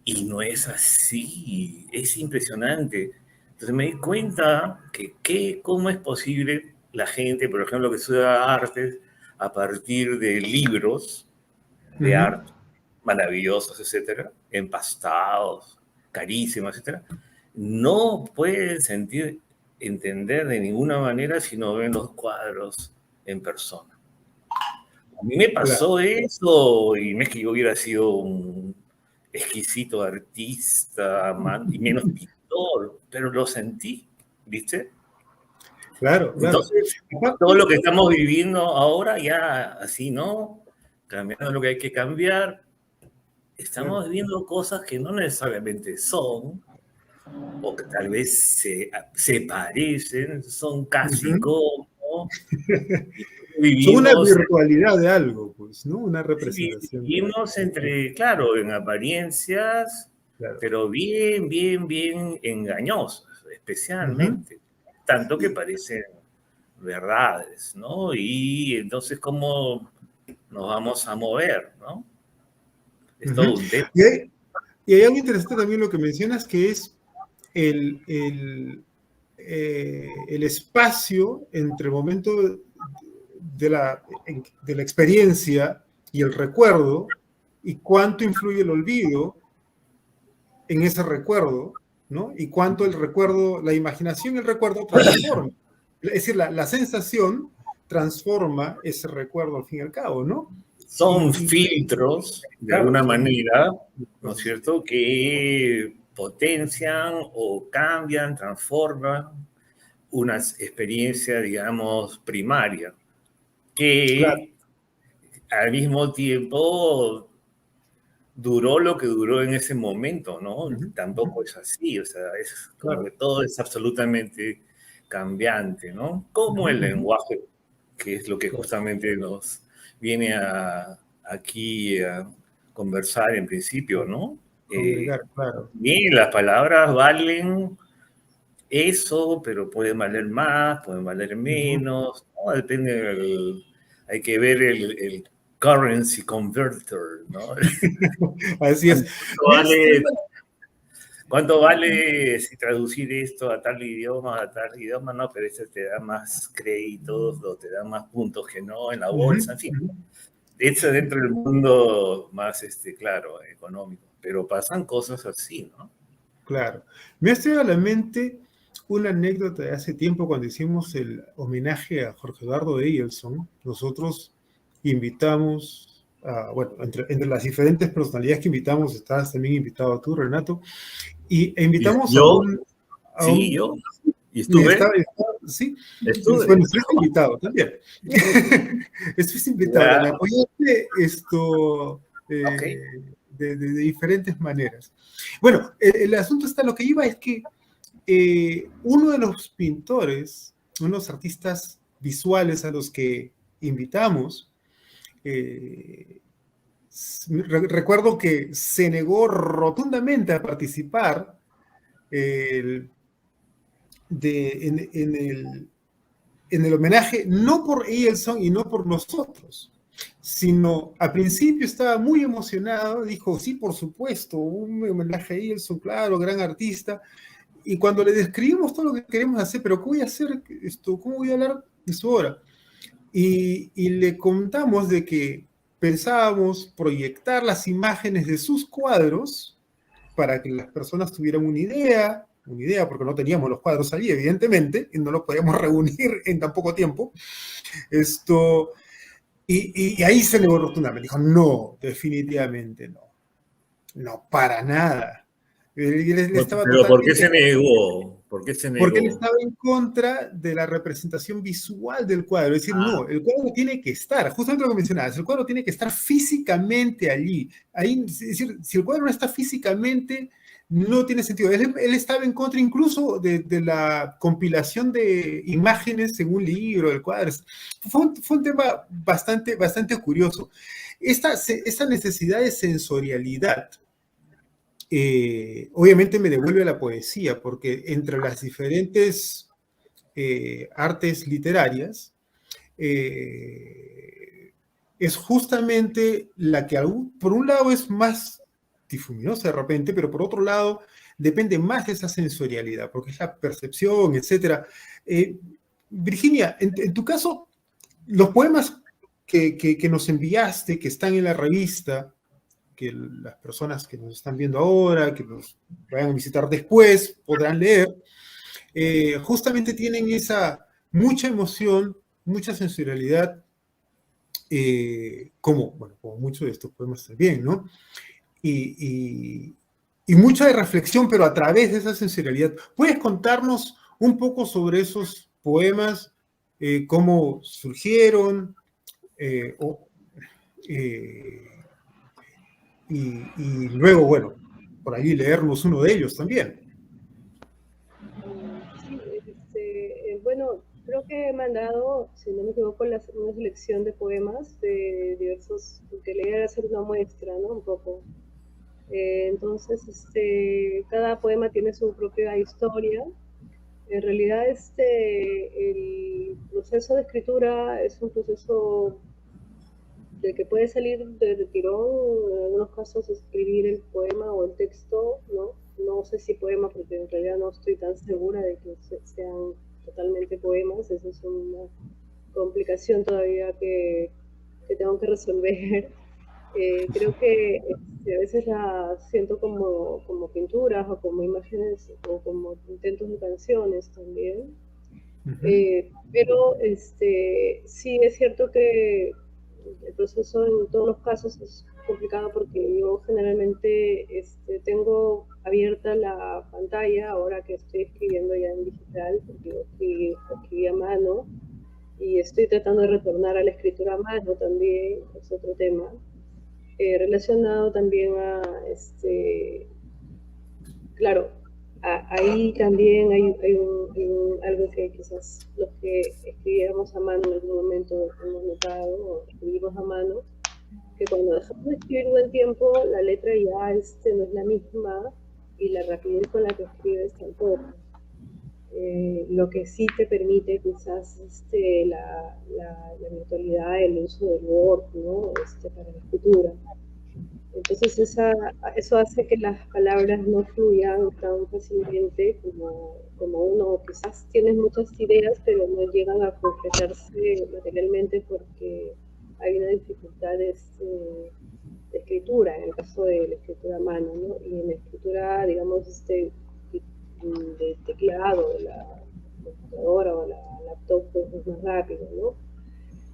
Y no es así, es impresionante. Entonces me di cuenta que cómo es posible la gente, por ejemplo, que estudia artes a partir de libros de arte maravillosos, etcétera, empastados, carísimos, etcétera, no pueden entender de ninguna manera si no ven los cuadros en persona. A mí me pasó eso, y no es que yo hubiera sido un exquisito artista, y menos pintor, pero lo sentí, ¿viste? Claro, claro. Entonces, todo lo que estamos viviendo ahora, ya así, ¿no? Cambiando lo que hay que cambiar, estamos viendo cosas que no necesariamente son, o que tal vez se parecen, son casi como... Son una virtualidad de algo, pues, ¿no? Una representación. Vivimos entre, claro, en apariencias, claro, pero bien, bien, bien engañosas, especialmente. Tanto que parecen verdades, ¿no? Y entonces, ¿cómo nos vamos a mover, no? Es todo un tema. Y hay algo interesante también lo que mencionas, que es el espacio entre el momento de la experiencia y el recuerdo, y cuánto influye el olvido en ese recuerdo, ¿no? Y cuánto el recuerdo, la imaginación y el recuerdo transforman Es decir, la sensación transforma ese recuerdo al fin y al cabo, ¿no? Son filtros, de claro, alguna manera, ¿no es cierto?, que potencian o cambian, transforman una experiencia, digamos, primaria, claro. que al mismo tiempo duró lo que duró en ese momento, ¿no? Tampoco es así, o sea, es como que todo es absolutamente cambiante, ¿no? Como el lenguaje, que es lo que justamente nos viene aquí a conversar en principio, ¿no? Claro. Bien, las palabras valen eso, pero pueden valer más, pueden valer menos, ¿no? Depende, hay que ver el currency converter, ¿no? Así es. ¿Cuánto vale si traducir esto a tal idioma, a tal idioma? No, pero este te da más créditos o te da más puntos que no en la bolsa, en fin. Eso dentro del mundo más, claro, económico. Pero pasan cosas así, ¿no? Claro. Me ha estado a la mente una anécdota de hace tiempo cuando hicimos el homenaje a Jorge Eduardo Eielson. Nosotros invitamos, bueno, entre las diferentes personalidades que invitamos, estabas también invitado tú, Renato, e invitamos yo, a sí, un... yo, y estuve. Sí, estuve. bueno, estuviste invitado también. Estuviste invitado, Ya. me apoyaste Okay. de diferentes maneras. Bueno, el asunto está, lo que iba es que uno de los pintores, uno de los artistas visuales a los que invitamos, recuerdo que se negó rotundamente a participar en el homenaje, no por Eielson y no por nosotros, sino al principio estaba muy emocionado, dijo, sí, por supuesto, un homenaje a Eielson, claro, gran artista, y cuando le describimos todo lo que queremos hacer, pero ¿cómo voy a hacer esto? ¿Cómo voy a hablar de su obra? Y le contamos de que pensábamos proyectar las imágenes de sus cuadros para que las personas tuvieran una idea, porque no teníamos los cuadros allí, evidentemente, y no los podíamos reunir en tan poco tiempo. Y ahí se negó rotundamente, dijo, no, definitivamente no. No, para nada. Él estaba Pero totalmente... ¿por qué se negó? ¿Por qué se negó? Porque él estaba en contra de la representación visual del cuadro. Es decir, no, el cuadro tiene que estar, justamente lo que mencionabas, el cuadro tiene que estar físicamente allí. Ahí, es decir, si el cuadro no está físicamente, no tiene sentido. Él estaba en contra incluso de la compilación de imágenes en un libro, del cuadro. Fue un tema bastante curioso. Esta necesidad de sensorialidad, obviamente me devuelve a la poesía, porque entre las diferentes artes literarias, es justamente la que por un lado es más difuminosa de repente, pero por otro lado depende más de esa sensorialidad, porque es la percepción, etc. Virginia, en tu caso, los poemas que nos enviaste, que están en la revista, que las personas que nos están viendo ahora, que nos vayan a visitar después, podrán leer, justamente tienen esa mucha emoción, mucha sensorialidad, como muchos de estos poemas también, ¿no? Y mucha de reflexión, pero a través de esa sensorialidad. ¿Puedes contarnos un poco sobre esos poemas, cómo surgieron, y luego, bueno, por ahí leernos uno de ellos también? Sí, bueno, creo que me han dado, si no me equivoco, una selección de poemas de diversos, porque la idea era hacer una muestra, ¿no? Un poco. Entonces, cada poema tiene su propia historia. En realidad, el proceso de escritura es un proceso de que puede salir de tirón, en algunos casos escribir el poema o el texto, ¿no? No sé si poema, porque en realidad no estoy tan segura de que sean totalmente poemas, eso es una complicación todavía que tengo que resolver. Creo que a veces la siento como pinturas o como imágenes o como intentos de canciones también. Pero sí es cierto que el proceso en todos los casos es complicado porque yo generalmente tengo abierta la pantalla ahora que estoy escribiendo ya en digital, porque yo escribí a mano y estoy tratando de retornar a la escritura a mano también, es otro tema, relacionado también a, claro, ahí también hay algo que quizás los que escribíamos a mano en algún momento hemos notado, o escribimos a mano, que cuando dejamos de escribir un buen tiempo, la letra ya no es la misma y la rapidez con la que escribes tampoco. Lo que sí te permite quizás la virtualidad, el uso del Word, ¿no? Para la escritura. Entonces eso hace que las palabras no fluyan tan fácilmente como uno. Quizás tienes muchas ideas, pero no llegan a concretarse materialmente porque hay una dificultad de escritura, en el caso de la escritura a mano, ¿no? Y en la escritura, digamos, de teclado, de la computadora o la laptop, pues es más rápido, ¿no?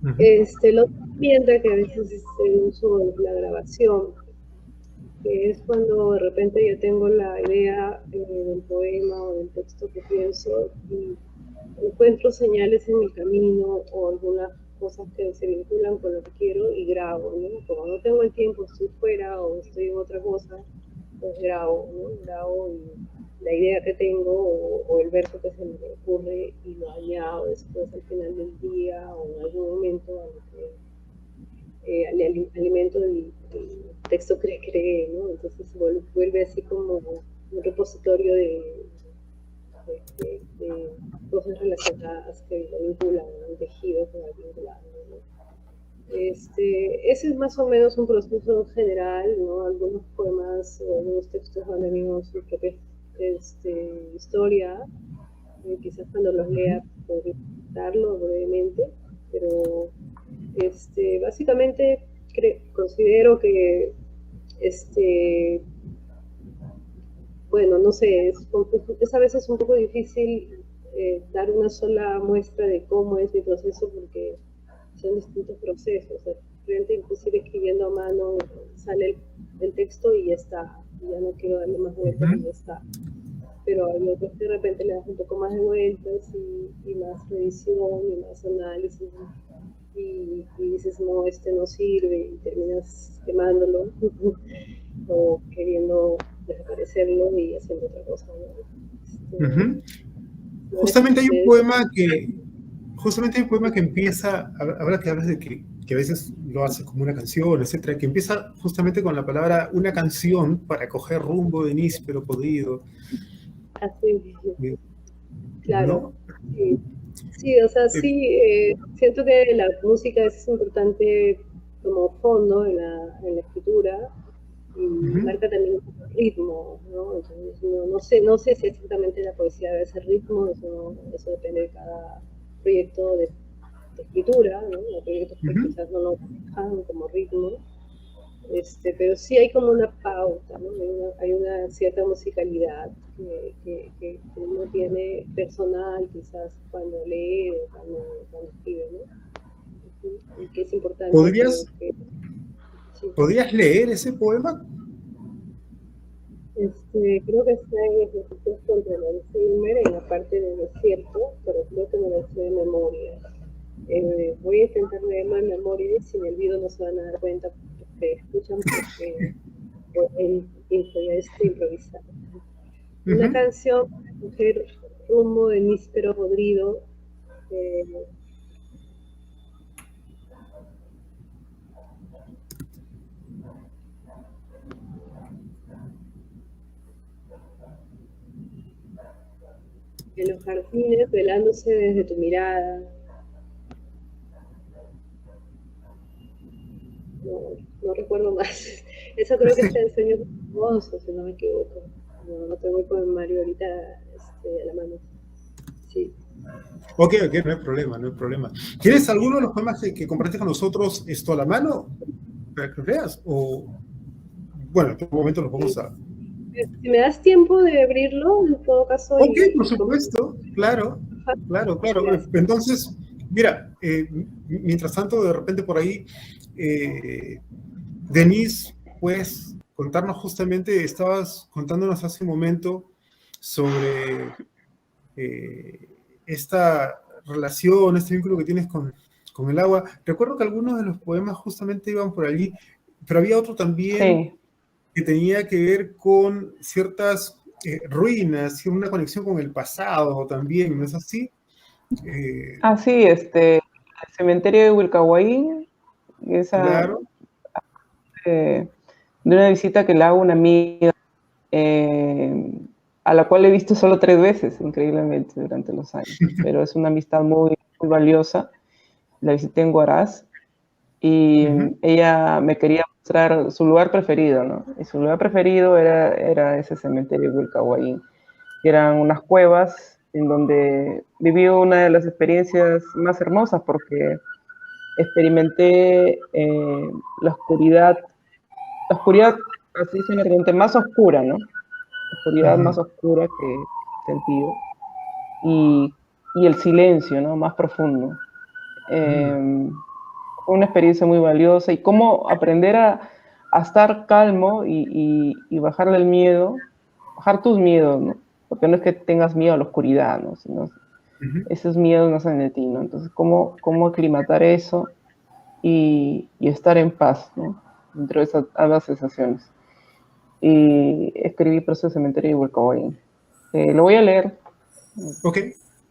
Lo herramienta que a veces uso la grabación, que es cuando de repente ya tengo la idea del poema o del texto que pienso y encuentro señales en el camino o algunas cosas que se vinculan con lo que quiero y grabo, ¿no? Como no tengo el tiempo, estoy fuera o estoy en otra cosa, pues grabo, ¿no? Grabo y la idea que tengo o el verso que se me ocurre y lo añado después al final del día o en algún momento a lo que alimento el texto que creé, ¿no? Entonces se vuelve así como un repositorio de cosas relacionadas que lo vinculan, un tejido que va vinculando, ¿no? Ese es más o menos un proceso general, ¿no? Algunos poemas o algunos textos van a venir con su propia historia, quizás cuando los lea podría contarlo brevemente, pero básicamente considero que bueno, no sé, es a veces un poco difícil dar una sola muestra de cómo es mi proceso porque son distintos procesos. De repente, inclusive escribiendo a mano, sale el texto y ya está. Ya no quiero darle más vueltas y ya está. Pero hay otros que de repente le das un poco más de vueltas y más revisión y más análisis. Y dices, no, no sirve y terminas quemándolo o queriendo desaparecerlo y haciendo otra cosa, ¿no? Justamente hay un poema que empieza, ahora que hablas de que a veces lo hace como una canción, etcétera, que empieza justamente con la palabra una canción para coger rumbo de níspero podrido. Así, claro. ¿No? Sí, o sea, sí, siento que la música es importante como fondo en la escritura y marca también un ritmo, ¿no? Entonces, no sé si exactamente la poesía debe ser ritmo, eso depende de cada proyecto de escritura, ¿no? Hay proyectos que quizás no lo manejan como ritmo, pero sí hay como una pauta, ¿no? Hay una cierta musicalidad que uno tiene personal quizás cuando lee o cuando escribe, ¿no? Y que es importante. ¿Podrías leer ese poema? Creo que está en Ejercicios contra el Alzheimer, en la parte del desierto, pero creo que me lo sé de memoria. Voy a intentar leerlo en memoria y si me olvido no se van a dar cuenta porque escuchan porque el ya está improvisado. Una canción para coger rumbo de níspero podrido. En los jardines, velándose desde tu mirada. No recuerdo más. Eso creo que está en Sueños Hermosos, si no me equivoco. No tengo el poemario ahorita a la mano. Sí. Ok, no hay problema. ¿Tienes alguno de los poemas que compartes con nosotros a la mano? ¿Para que veas? O, bueno, en este momento nos vamos a... Si me das tiempo de abrirlo, en todo caso... Ok, por supuesto, claro. Claro, claro. Entonces, mira, mientras tanto, de repente por ahí, Denise, puedes contarnos justamente, estabas contándonos hace un momento sobre esta relación, este vínculo que tienes con el agua. Recuerdo que algunos de los poemas justamente iban por allí, pero había otro también Sí, que tenía que ver con ciertas ruinas y una conexión con el pasado también, ¿no es así? Eh, sí, el cementerio de Wilcahuayín, esa, claro. de una visita que le hago a una amiga, eh, a la cual he visto solo 3 veces, increíblemente, durante los años, pero es una amistad muy, muy valiosa. La visité en Huaraz y Ujú, ella me quería mostrar su lugar preferido, ¿no? Y su lugar preferido era ese cementerio de Wilcahuayín, que eran unas cuevas en donde viví una de las experiencias más hermosas porque experimenté la oscuridad, así dice en Argentina, más oscura, ¿no? La oscuridad ujú, más oscura que he sentido y, y el silencio, ¿no? Más profundo. ujú, Fue una experiencia muy valiosa y cómo aprender a estar calmo y bajarle el miedo, bajar tus miedos, ¿no? Porque no es que tengas miedo a la oscuridad, ¿no? Sino ujú. esos miedos nacen de ti, ¿no? Entonces, cómo aclimatar eso y estar en paz, ¿no? Dentro de esas ambas sensaciones. Y escribí Proceso de Cementerio de Huercoboy. Lo voy a leer. Ok,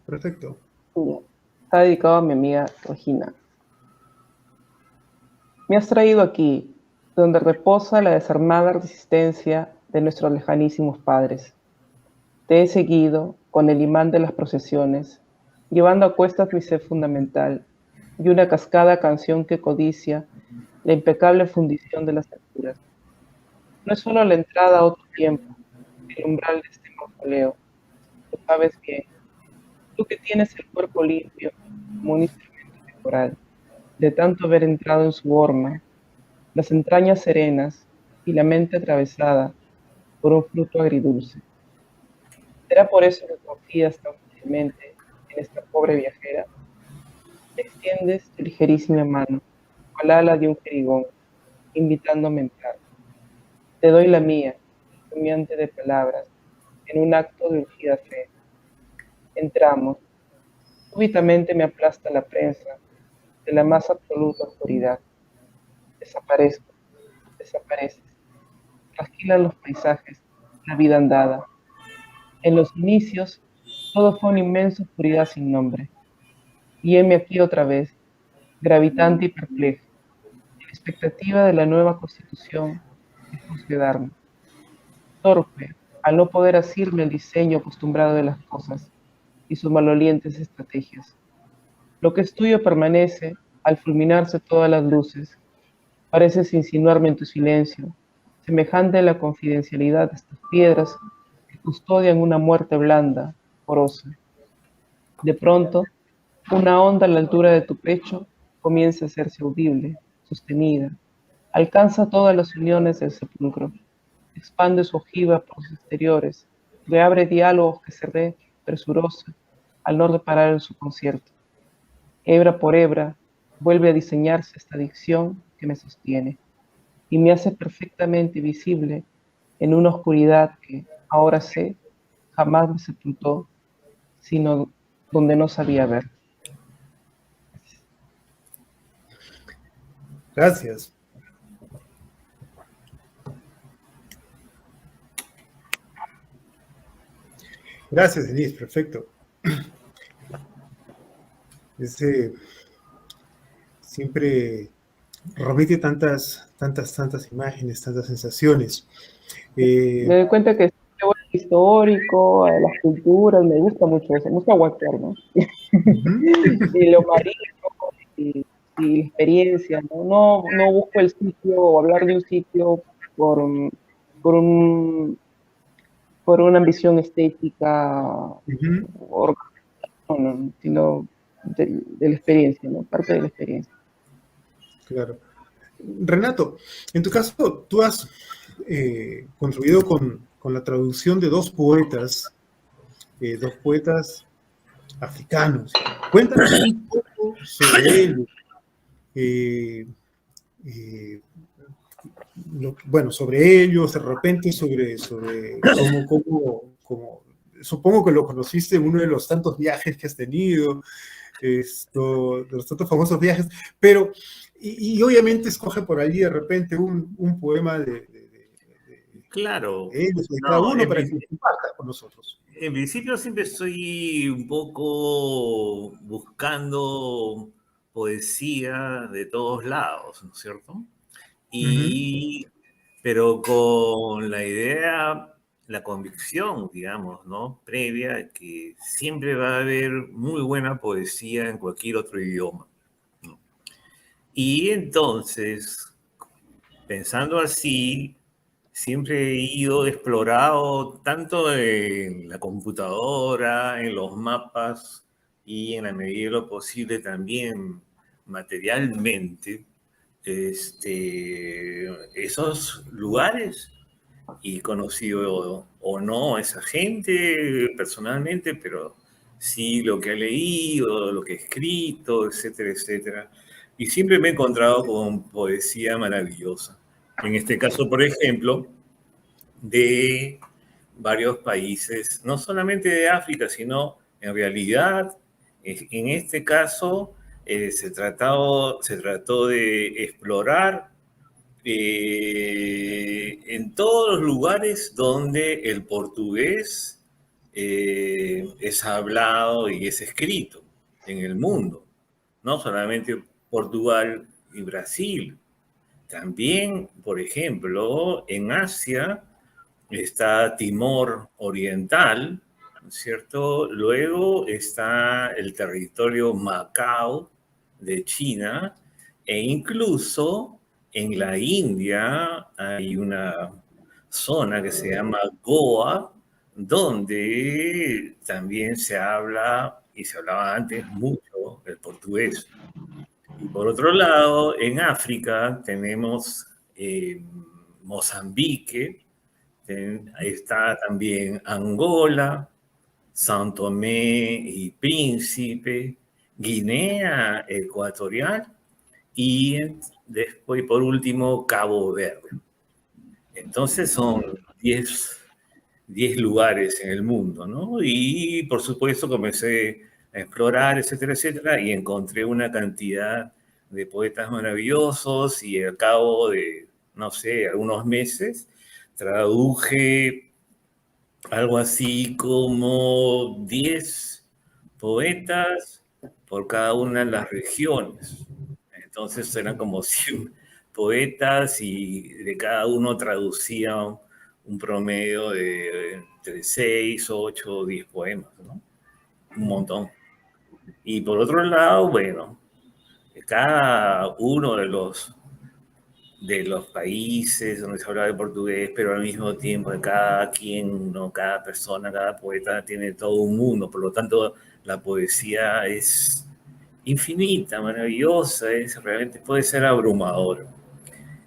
perfecto. Está dedicado a mi amiga Regina. Me has traído aquí, donde reposa la desarmada resistencia de nuestros lejanísimos padres. Te he seguido con el imán de las procesiones, llevando a cuestas mi sed fundamental y una cascada canción que codicia la impecable fundición de las alturas. No es solo la entrada a otro tiempo, el umbral de este mausoleo. Lo sabes bien. Tú que tienes el cuerpo limpio, como un instrumento de coral, de tanto haber entrado en su horma, las entrañas serenas y la mente atravesada por un fruto agridulce. ¿Será por eso que confías tan fácilmente en esta pobre viajera? Me extiendes tu ligerísima mano, al ala de un jerigón, invitándome a entrar. Te doy la mía, humeante de palabras, en un acto de urgida fe. Entramos. Súbitamente me aplasta la prensa de la más absoluta oscuridad. Desaparezco, desapareces. Trasquilan los paisajes, la vida andada. En los inicios, todo fue una inmensa oscuridad sin nombre. Y heme aquí otra vez, gravitante y perplejo, en expectativa de la nueva constitución que juzgue darme. Torpe, al no poder asirme el diseño acostumbrado de las cosas y sus malolientes estrategias. Lo que es tuyo permanece al fulminarse todas las luces. Pareces insinuarme en tu silencio, semejante a la confidencialidad de estas piedras que custodian una muerte blanda, porosa. De pronto, una onda a la altura de tu pecho comienza a hacerse audible, sostenida, alcanza todas las uniones del sepulcro, expande su ojiva por los exteriores, reabre diálogos que cerré presurosa al no reparar en su concierto. Hebra por hebra, vuelve a diseñarse esta dicción que me sostiene y me hace perfectamente visible en una oscuridad que, ahora sé, jamás me sepultó, sino donde no sabía ver. Gracias. Gracias, Denise, perfecto. Ese siempre remite tantas imágenes, tantas sensaciones. Me doy cuenta que es histórico, a las culturas, me gusta mucho eso, me gusta guatear, ¿no? Ujú, Y lo marino y, y la experiencia, ¿no? No busco el sitio o hablar de un sitio por, por, un, por una ambición estética, ujú, o, no, sino de la experiencia, ¿no? Parte de la experiencia. claro. Renato, en tu caso, tú has contribuido con la traducción de dos poetas africanos. Cuéntanos un poco sobre ellos. Bueno, sobre ellos, de repente sobre cómo, supongo que lo conociste en uno de los tantos viajes que has tenido, de los tantos famosos viajes, pero, y obviamente escoge por allí de repente un poema Claro, de ellos, de cada no, uno, para que comparta con nosotros. en principio siempre estoy un poco buscando poesía de todos lados, ¿no es cierto? Pero con la idea, la convicción, digamos, ¿no? Previa, que siempre va a haber muy buena poesía en cualquier otro idioma, ¿no? Y entonces, pensando así, siempre he ido explorado tanto en la computadora, en los mapas y en la medida de lo posible también materialmente, esos lugares y conocido o no a esa gente personalmente, pero sí lo que he leído, lo que he escrito, etcétera, etcétera. Y siempre me he encontrado con poesía maravillosa. En este caso, por ejemplo, de varios países, no solamente de África, sino en realidad, en este caso, se trató de explorar en todos los lugares donde el portugués es hablado y es escrito en el mundo, no solamente Portugal y Brasil, también, por ejemplo, en Asia está Timor Oriental, ¿no es cierto? Luego está el territorio Macao de China e incluso en la India hay una zona que se llama Goa, donde también se habla, y se hablaba antes mucho, el portugués. Y por otro lado, en África tenemos Mozambique, ahí está también Angola, São Tomé y Príncipe, Guinea Ecuatorial y después, por último, Cabo Verde. Entonces son 10 lugares en el mundo, ¿no? Y por supuesto comencé a explorar, etcétera, etcétera, y encontré una cantidad de poetas maravillosos y al cabo de, no sé, algunos meses, traduje algo así como 10 poetas por cada una de las regiones. Entonces eran como 100 poetas y de cada uno traducía un promedio de entre 6, 8 o 10 poemas, ¿no? Un montón. Y por otro lado, bueno, cada uno de los países donde se habla de portugués, pero al mismo tiempo de cada quien, ¿no? Cada persona, cada poeta tiene todo un mundo, por lo tanto la poesía es infinita, maravillosa, realmente puede ser abrumadora.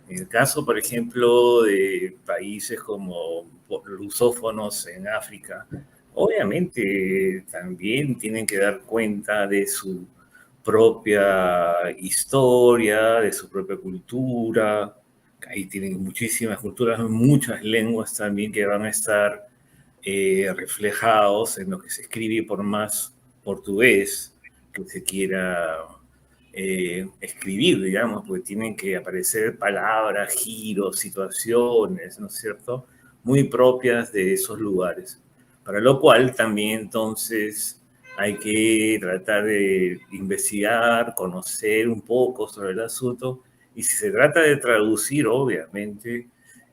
En el caso, por ejemplo, de países como lusófonos en África, obviamente también tienen que dar cuenta de su propia historia, de su propia cultura. Ahí tienen muchísimas culturas, muchas lenguas también que van a estar reflejados en lo que se escribe, por más portugués que se quiera escribir, digamos, porque tienen que aparecer palabras, giros, situaciones, ¿no es cierto?, muy propias de esos lugares. Para lo cual también entonces hay que tratar de investigar, conocer un poco sobre el asunto, y si se trata de traducir, obviamente,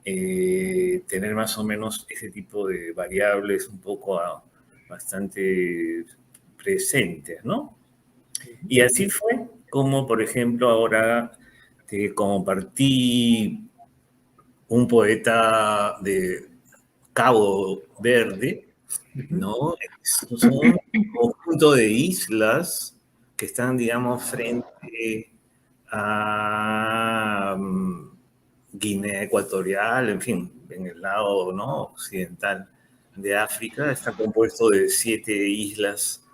tener más o menos ese tipo de variables un poco bastante presentes, ¿no? Y así fue como, por ejemplo, ahora te compartí un poeta de Cabo Verde, ¿no? Son un conjunto de islas que están, digamos, frente a Guinea Ecuatorial, en fin, en el lado, ¿no?, occidental de África. Está compuesto de 7 islas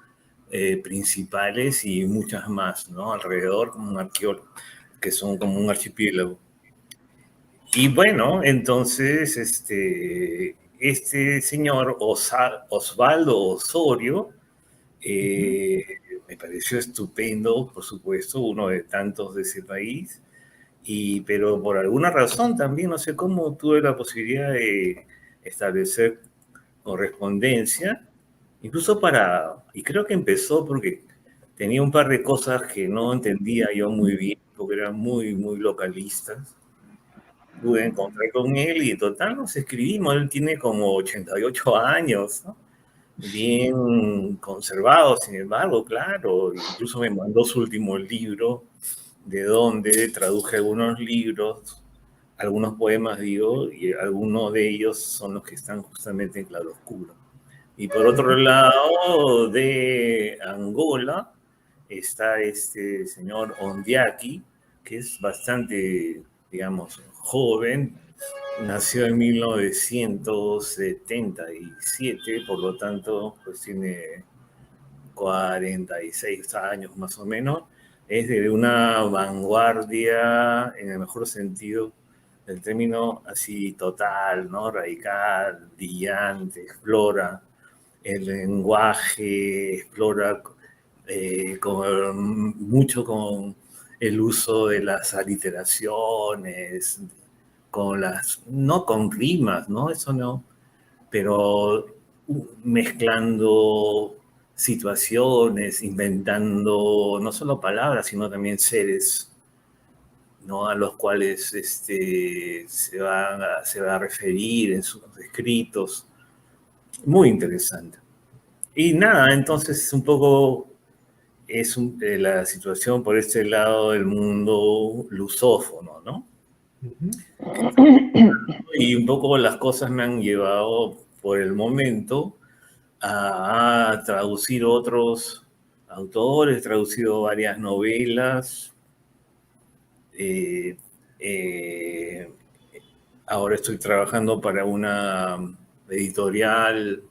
principales y muchas más, ¿no? Alrededor, como un arqueólogo, que son como un archipiélago. Y bueno, entonces, este señor Osvaldo Osorio, me pareció estupendo, por supuesto, uno de tantos de ese país, pero por alguna razón también, no sé cómo, tuve la posibilidad de establecer correspondencia, incluso y creo que empezó porque tenía un par de cosas que no entendía yo muy bien, porque eran muy, muy localistas. Pude encontrar con él y en total nos escribimos, él tiene como 88 años, ¿no? Bien conservado, sin embargo, claro, incluso me mandó su último libro, de donde traduje algunos libros, algunos poemas, digo, y algunos de ellos son los que están justamente en claroscuro. Y por otro lado, de Angola, está este señor Ondiaki, que es bastante, digamos, joven, nació en 1977, por lo tanto, pues tiene 46 años más o menos. Es de una vanguardia, en el mejor sentido del término, así total, ¿no? Radical, brillante, explora el lenguaje, explora mucho con el uso de las aliteraciones, no con rimas, ¿no? Eso no, pero mezclando situaciones, inventando no solo palabras, sino también seres, ¿no? A los cuales se va a referir en sus escritos. Muy interesante. Y nada, entonces un poco es la situación por este lado del mundo lusófono, ¿no? Y un poco las cosas me han llevado por el momento a traducir otros autores, he traducido varias novelas. Ahora estoy trabajando para una editorial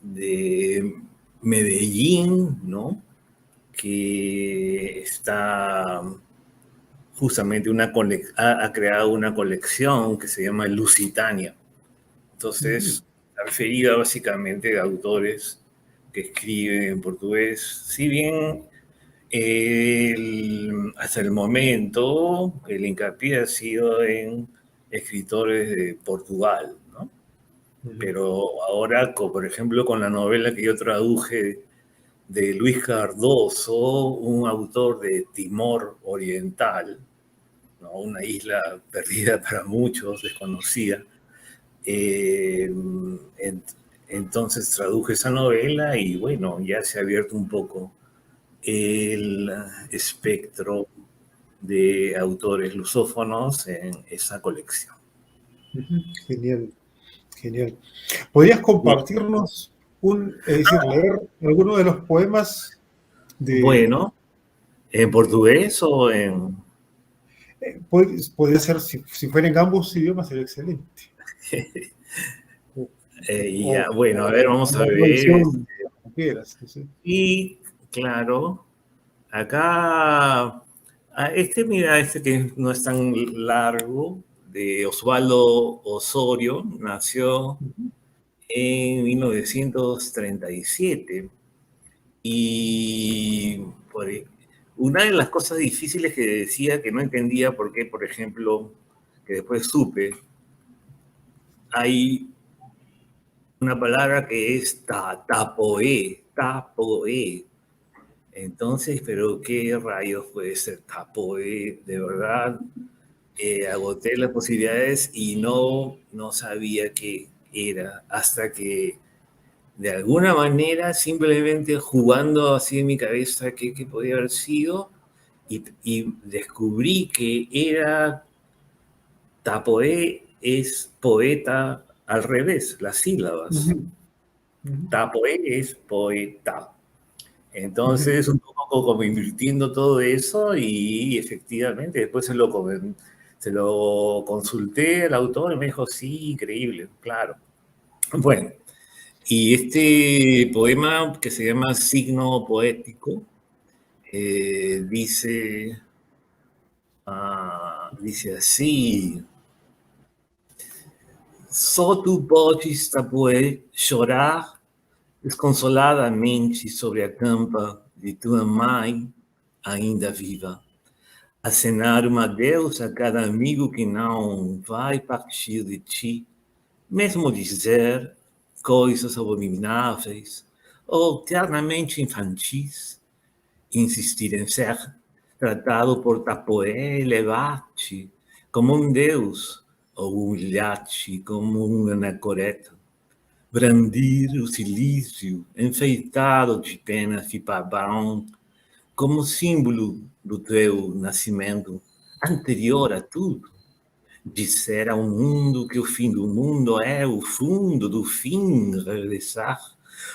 de Medellín, ¿no? Que está justamente ha creado una colección que se llama Lusitania. Entonces, referida básicamente a autores que escriben en portugués. Si bien hasta el momento el hincapié ha sido en escritores de Portugal, ¿no? Pero ahora, por ejemplo, con la novela que yo traduje de Luis Cardoso, un autor de Timor Oriental, ¿no? Una isla perdida para muchos, desconocida. Entonces traduje esa novela y bueno, ya se ha abierto un poco el espectro de autores lusófonos en esa colección. Genial, genial. ¿Podrías compartirnos leer alguno de los poemas de... Bueno, ¿en portugués o en...? Podría ser, si fuera en ambos idiomas, sería excelente. Bueno, a ver, vamos a ver. Quieras, no sé. Y, claro, acá, mira, que no es tan largo, de Osvaldo Osorio, nació en 1937. Y una de las cosas difíciles que decía que no entendía por qué, por ejemplo, que después supe, hay una palabra que es tapoe. Entonces, pero ¿qué rayos puede ser tapoe? De verdad, agoté las posibilidades y no sabía qué era, hasta que de alguna manera, simplemente jugando así en mi cabeza qué podía haber sido, y descubrí que era tapoe es poeta al revés, las sílabas. Tapoe es poeta. Entonces, un poco como invirtiendo todo eso y efectivamente después se lo consulté al autor y me dijo, sí, increíble, claro. Bueno, Y este poema, que se llama Signo Poético, dice assim: só tu podes, Tapué, chorar desconsoladamente sobre a campa de tua mãe ainda viva, acenar um adeus a cada amigo que não vai partir de ti, mesmo dizer coisas abomináveis ou ternamente infantis, insistir em ser tratado por Tapoé, elevar-te como um deus ou humilhar-te como um anacoreta, brandir o silício enfeitado de penas de pavão como símbolo do teu nascimento anterior a tudo, disser ao mundo que o fim do mundo é o fundo do fim, regressar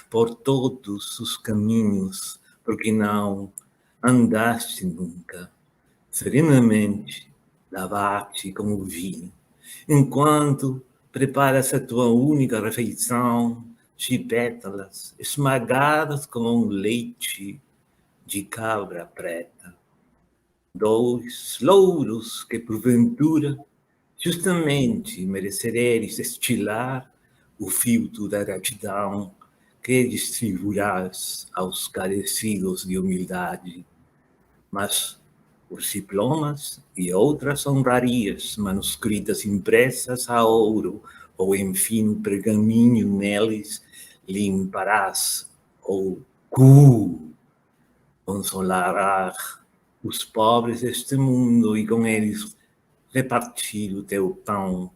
por todos os caminhos, porque não andaste nunca, serenamente lavar-te como vinho, enquanto preparas a tua única refeição de pétalas esmagadas com um leite de cabra preta. Dois louros que, porventura, justamente merecereis estilar o filtro da gratidão que distribuirás aos carecidos de humildade. Mas os diplomas e outras honrarias manuscritas impressas a ouro, ou enfim pergaminho neles, limparás ou consolarás os pobres deste mundo e com eles repartir o teu pão,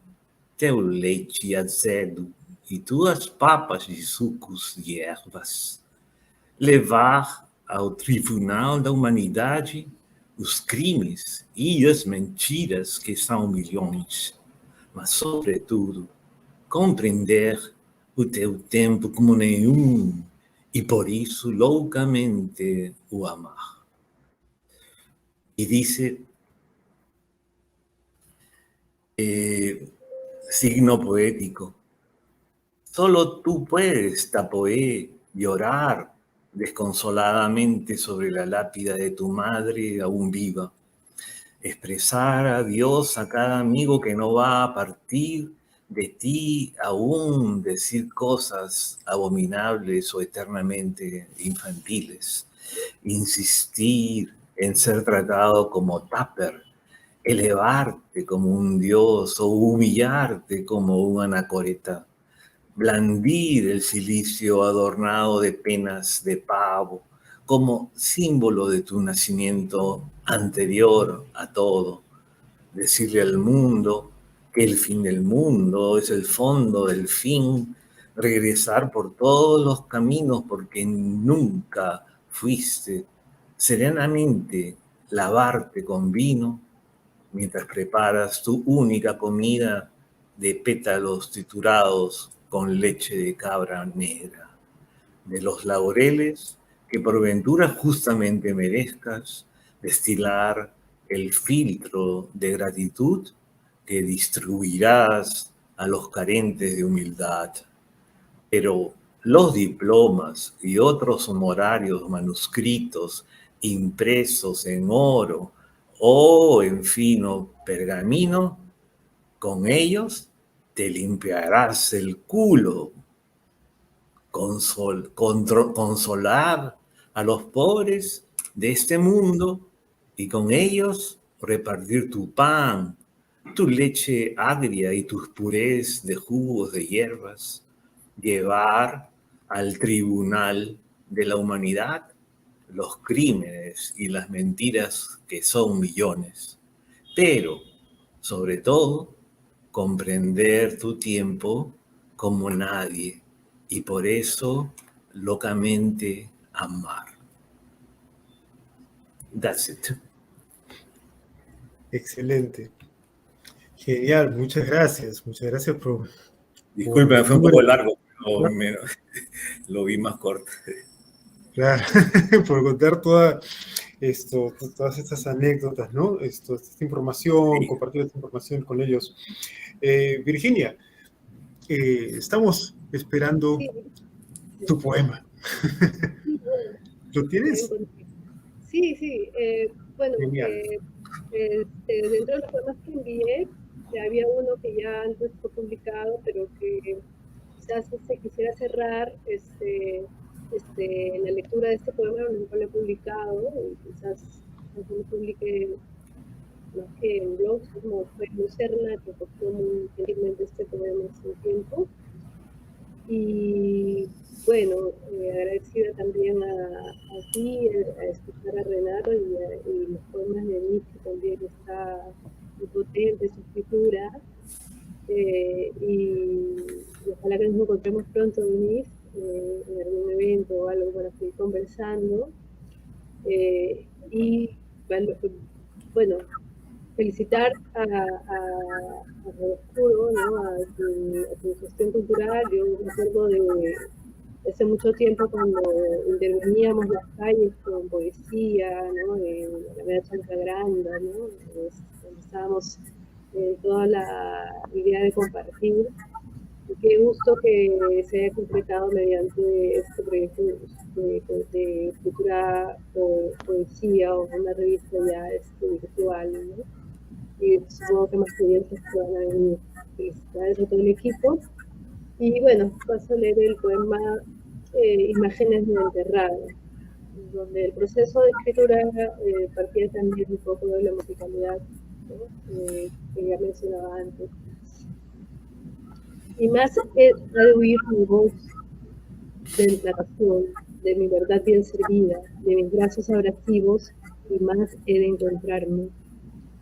teu leite azedo e tuas papas de sucos de ervas. Levar ao tribunal da humanidade os crimes e as mentiras que são milhões, mas, sobretudo, compreender o teu tempo como nenhum e, por isso, loucamente o amar. E disse, signo poético, solo tú puedes, Tapoé, llorar desconsoladamente sobre la lápida de tu madre aún viva, expresar adiós a cada amigo que no va a partir de ti, aún decir cosas abominables o eternamente infantiles, insistir en ser tratado como tupper, elevarte como un dios o humillarte como un anacoreta, blandir el cilicio adornado de penas de pavo como símbolo de tu nacimiento anterior a todo, decirle al mundo que el fin del mundo es el fondo del fin, regresar por todos los caminos porque nunca fuiste, serenamente lavarte con vino mientras preparas tu única comida de pétalos triturados con leche de cabra negra, de los laureles que por ventura justamente merezcas destilar el filtro de gratitud que distribuirás a los carentes de humildad. Pero los diplomas y otros honorarios manuscritos impresos en oro o en fino pergamino, con ellos te limpiarás el culo, consolar a los pobres de este mundo y con ellos repartir tu pan, tu leche agria y tus purés de jugos de hierbas, llevar al tribunal de la humanidad los crímenes y las mentiras que son millones, pero sobre todo comprender tu tiempo como nadie y por eso locamente amar. That's it. Excelente. Genial, muchas gracias. Muchas gracias por... Disculpe, fue un poco largo, pero lo vi más corto. Claro, por contar todas estas anécdotas, ¿no? Esta información, sí. Compartir esta información con ellos. Virginia, estamos esperando Tu poema. Sí, bueno, ¿Lo tienes? sí, sí. Bueno, Genial. dentro de los poemas que envié, había uno que ya antes fue publicado, pero que quizás se quisiera cerrar la lectura de este poema, nunca lo he publicado, y quizás no lo publique más que en blogs, como fue Lucerna, que cogió muy gentilmente este poema hace un tiempo. Y bueno, agradecida también a ti, a escuchar a Renato y los poemas de Nietzsche, que también está muy potente su escritura. Y ojalá que nos encontremos pronto, Denise, en algún evento o algo para seguir conversando. Y bueno, felicitar a Red Oscuro, ¿no? A su gestión cultural. Yo me acuerdo de hace mucho tiempo cuando interveníamos las calles con poesía, ¿no? En la Alameda Chancagranda, ¿no? Cuando estábamos toda la idea de compartir. Y qué gusto que se haya concretado mediante este proyecto de escritura o poesía o una revista ya virtual, ¿no? Y supongo que más clientes que van a venir. Felicidades a todo el equipo. Y bueno, paso a leer el poema Imágenes de enterrado, donde el proceso de escritura partía también un poco de la musicalidad, ¿no? Que ya mencionaba antes. Y más ha de oír mi voz de narración, de mi verdad bien servida, de mis brazos abrasivos, y más he de encontrarme.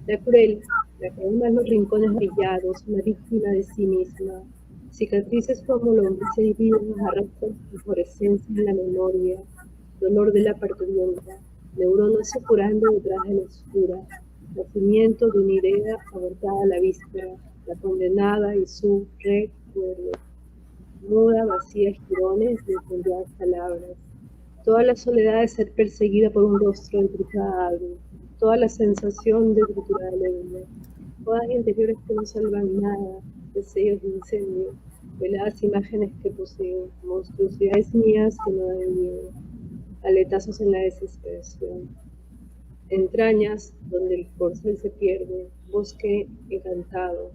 La cruel, la que ama los rincones brillados, una víctima de sí misma, cicatrices como lombrices heridas arrastran fluorescencia en la memoria, dolor de la parturienta, neuronas supurando detrás de la oscura, nacimiento de una idea abortada a la víspera, la condenada y su recuerdo, muda, vacía, girones de infundidas palabras, toda la soledad de ser perseguida por un rostro entrujado, toda la sensación de tritura de leña, todas interiores que no salvan nada, deseos de incendio, veladas imágenes que poseen, monstruosidades mías que no dan miedo, aletazos en la desesperación, entrañas donde el corcel se pierde, bosque encantado,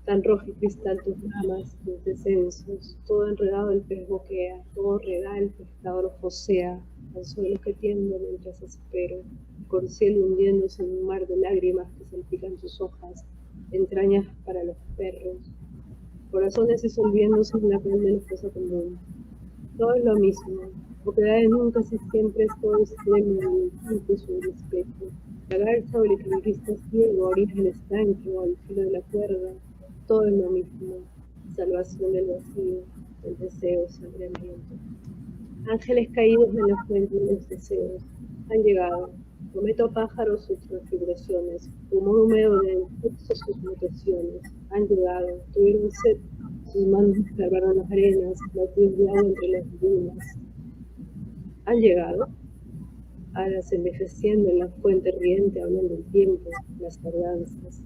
tan rojo y cristal tus ramas, tus descensos, todo enredado el pez boquea, todo reda el pescador fosea, anzuelos que tiendo mientras espero, corcel hundiéndose en un mar de lágrimas que salpican tus hojas, entrañas para los perros, corazones disolviéndose en la piel de la fosa común. Todo es lo mismo, propiedad de nunca si siempre es todo extremo y su respeto. La garza o el equilibrista ciego, a orillas del estanque o al filo de la cuerda, todo es lo mismo. Salvación del vacío, el deseo sangriento. Ángeles caídos en la fuente de los deseos, han llegado. Prometo pájaros sus transfiguraciones, humor húmedo de textos sus mutaciones, han llegado, tuvieron sed, sus manos escarbaron las arenas, latidos de agua entre las dunas. Han llegado, alas envejeciendo en la fuente riente, hablando del tiempo, las tardanzas.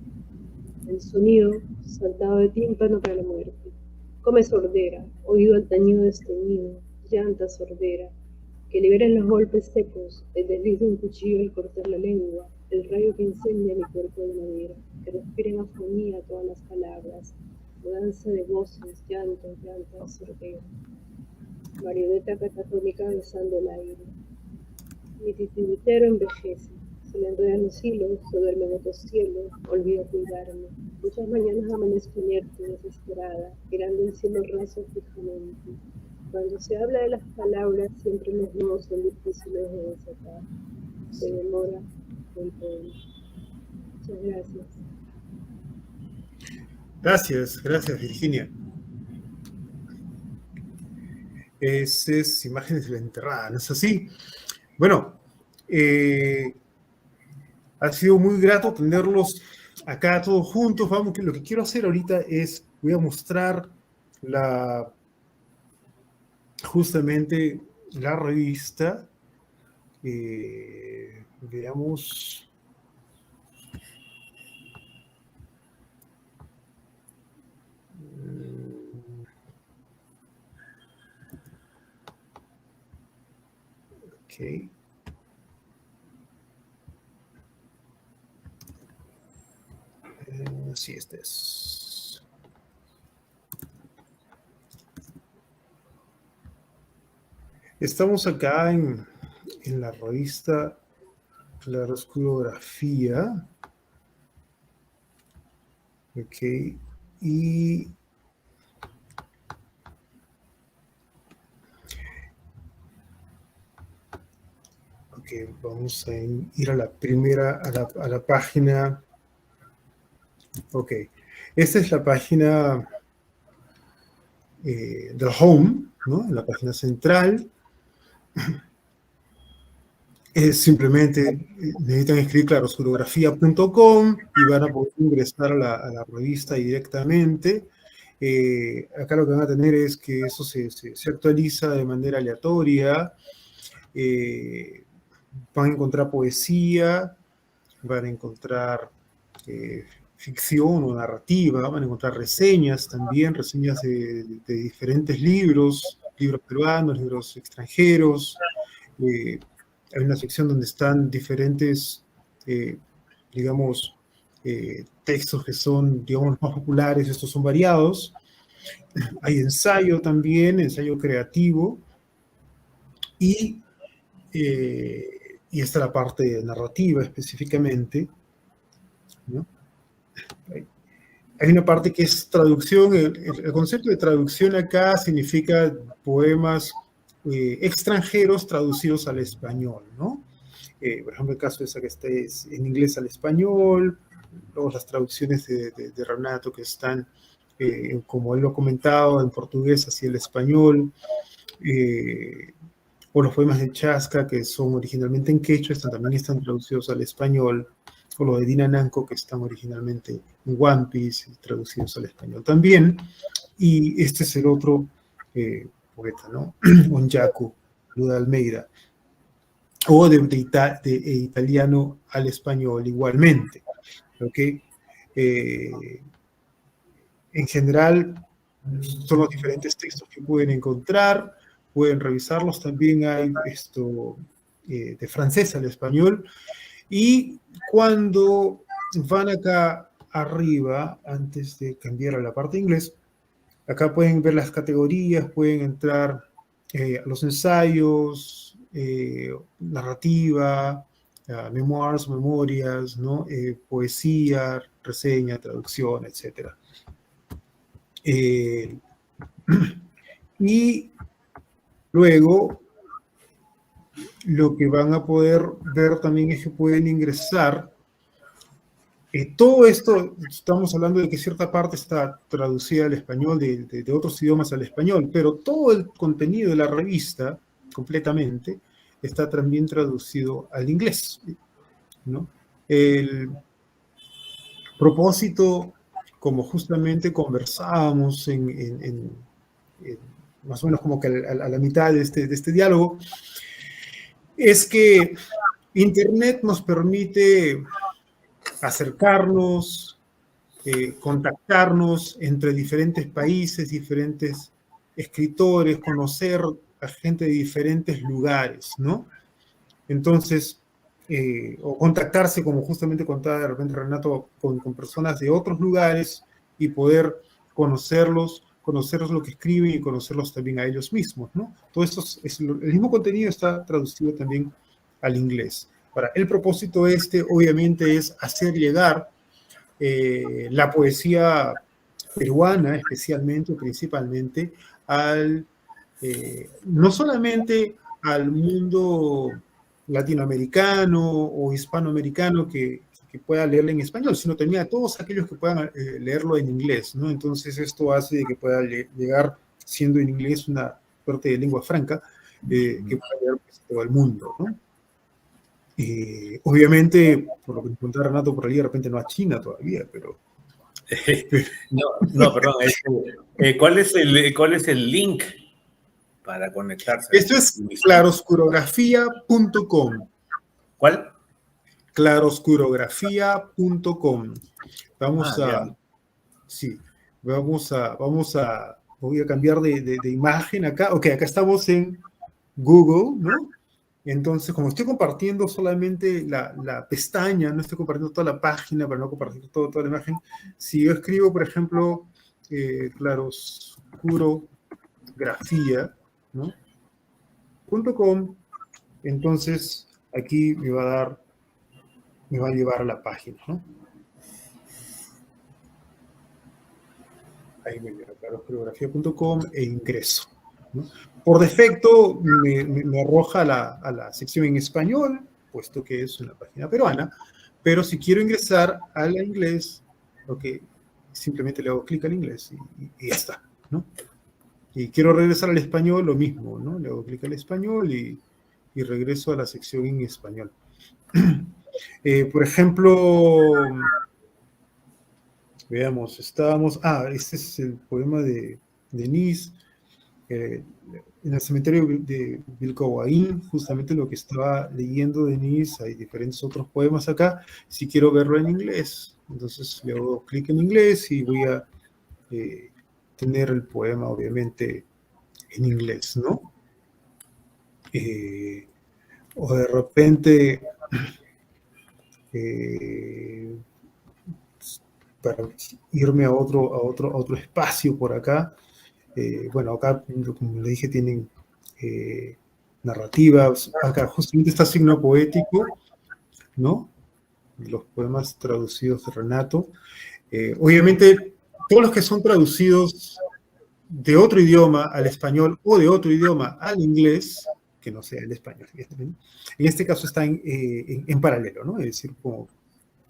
El sonido, saltado de tímpano para la muerte. Come sordera, oído al tañido desteñido, llanta sordera, que liberen los golpes secos, el desliz de un cuchillo al cortar la lengua, el rayo que incendia mi cuerpo de madera, que respiren afonía todas las palabras, mudanza de voces, llanto, llanta, sordera. Marioneta catatónica besando el aire. Mi titiritero envejece, se le enredan los hilos, se duerme en otro cielo, olvido cuidarme. Muchas mañanas amanezco inerte, desesperada, mirando el cielo raso fijamente. Cuando se habla de las palabras, siempre los nudos son difíciles de desatar. Se demora el poema. Muchas gracias. Gracias, Virginia. Es Imágenes de la enterrada, ¿no es así? Bueno, ha sido muy grato tenerlos acá todos juntos. Vamos, que lo que quiero hacer ahorita es, voy a mostrar justamente la revista. Veamos. sí, este es. Estamos acá en la revista Claroscurografía. Ok, y vamos a ir a la primera, a la página. Ok, esta es la página del home, ¿no? En la página central. Es simplemente necesitan escribir claroscurografía.com y van a poder ingresar a la revista directamente. Acá lo que van a tener es que eso se actualiza de manera aleatoria. Van a encontrar poesía, van a encontrar ficción o narrativa, van a encontrar reseñas también, reseñas de diferentes libros, libros peruanos, libros extranjeros. Hay una sección donde están diferentes, digamos, textos que son, digamos, más populares, estos son variados. Hay ensayo también, ensayo creativo, y está la parte narrativa específicamente, ¿no? Hay una parte que es traducción. El concepto de traducción acá significa poemas extranjeros traducidos al español, ¿no? Por ejemplo, el caso de esa que está es en inglés al español, luego las traducciones de Renato que están, como él lo ha comentado, en portugués hacia el español, o los poemas de Chasca que son originalmente en quechua, también están traducidos al español, o los de Dina Nanco que están originalmente en One Piece, traducidos al español también. Y este es el otro poeta, ¿no? Onyaku, Luda Almeida, o de italiano al español igualmente, ¿ok? En general, son los diferentes textos que pueden encontrar, pueden revisarlos. También hay de francés al español. Y cuando van acá arriba, antes de cambiar a la parte de inglés, acá pueden ver las categorías, pueden entrar a los ensayos, narrativa, memoirs, memorias, ¿no? Poesía, reseña, traducción, etc. Y luego, lo que van a poder ver también es que pueden ingresar. Todo esto, estamos hablando de que cierta parte está traducida al español, de otros idiomas al español, pero todo el contenido de la revista, completamente, está también traducido al inglés, ¿no? El propósito, como justamente conversábamos más o menos como que a la mitad de este diálogo, es que Internet nos permite acercarnos, contactarnos entre diferentes países, diferentes escritores, conocer a gente de diferentes lugares, ¿no? Entonces, o contactarse, como justamente contaba de repente Renato, con personas de otros lugares y poder conocerlos lo que escriben y conocerlos también a ellos mismos, ¿no? Todo esto el mismo contenido está traducido también al inglés. Ahora, el propósito obviamente, es hacer llegar la poesía peruana, especialmente, principalmente, no solamente al mundo latinoamericano o hispanoamericano que pueda leerlo en español, sino también a todos aquellos que puedan leerlo en inglés, ¿no? Entonces esto hace que pueda llegar, siendo en inglés una suerte de lengua franca, que pueda llegar pues, a todo el mundo, ¿no? Obviamente, por lo que contaba Renato por ahí, de repente no a China todavía, pero... No, perdón. ¿Cuál es el link para conectarse? Esto es claroscurografía.com. ¿Cuál? Claroscurografía.com. Vamos a... Voy a cambiar de imagen acá. Ok, acá estamos en Google, ¿no? Entonces, como estoy compartiendo solamente la pestaña, no estoy compartiendo toda la página para no compartir toda la imagen, si yo escribo, por ejemplo, claroscurografía, ¿no? .com, entonces aquí me va a llevar a la página, ¿no? Ahí me lleva claroscurografía.com e ingreso, ¿no? Por defecto me arroja a la sección en español, puesto que es una página peruana, pero si quiero ingresar al inglés, okay, simplemente le hago clic al inglés y ya está, ¿no? Y quiero regresar al español, lo mismo, ¿no? Le hago clic al español y regreso a la sección en español. Por ejemplo, veamos, este es el poema de Denise, en el cementerio de Vilcobaín, justamente lo que estaba leyendo Denise. Hay diferentes otros poemas acá. Si quiero verlo en inglés, entonces le hago clic en inglés y voy a tener el poema, obviamente, en inglés, ¿no? O de repente, para irme a otro espacio por acá, bueno, acá, como le dije, tienen narrativas. Acá justamente está Signo Poético, ¿no? Los poemas traducidos de Renato. Obviamente, todos los que son traducidos de otro idioma al español o de otro idioma al inglés, que no sea el español, en este caso están en paralelo, ¿no? Es decir, como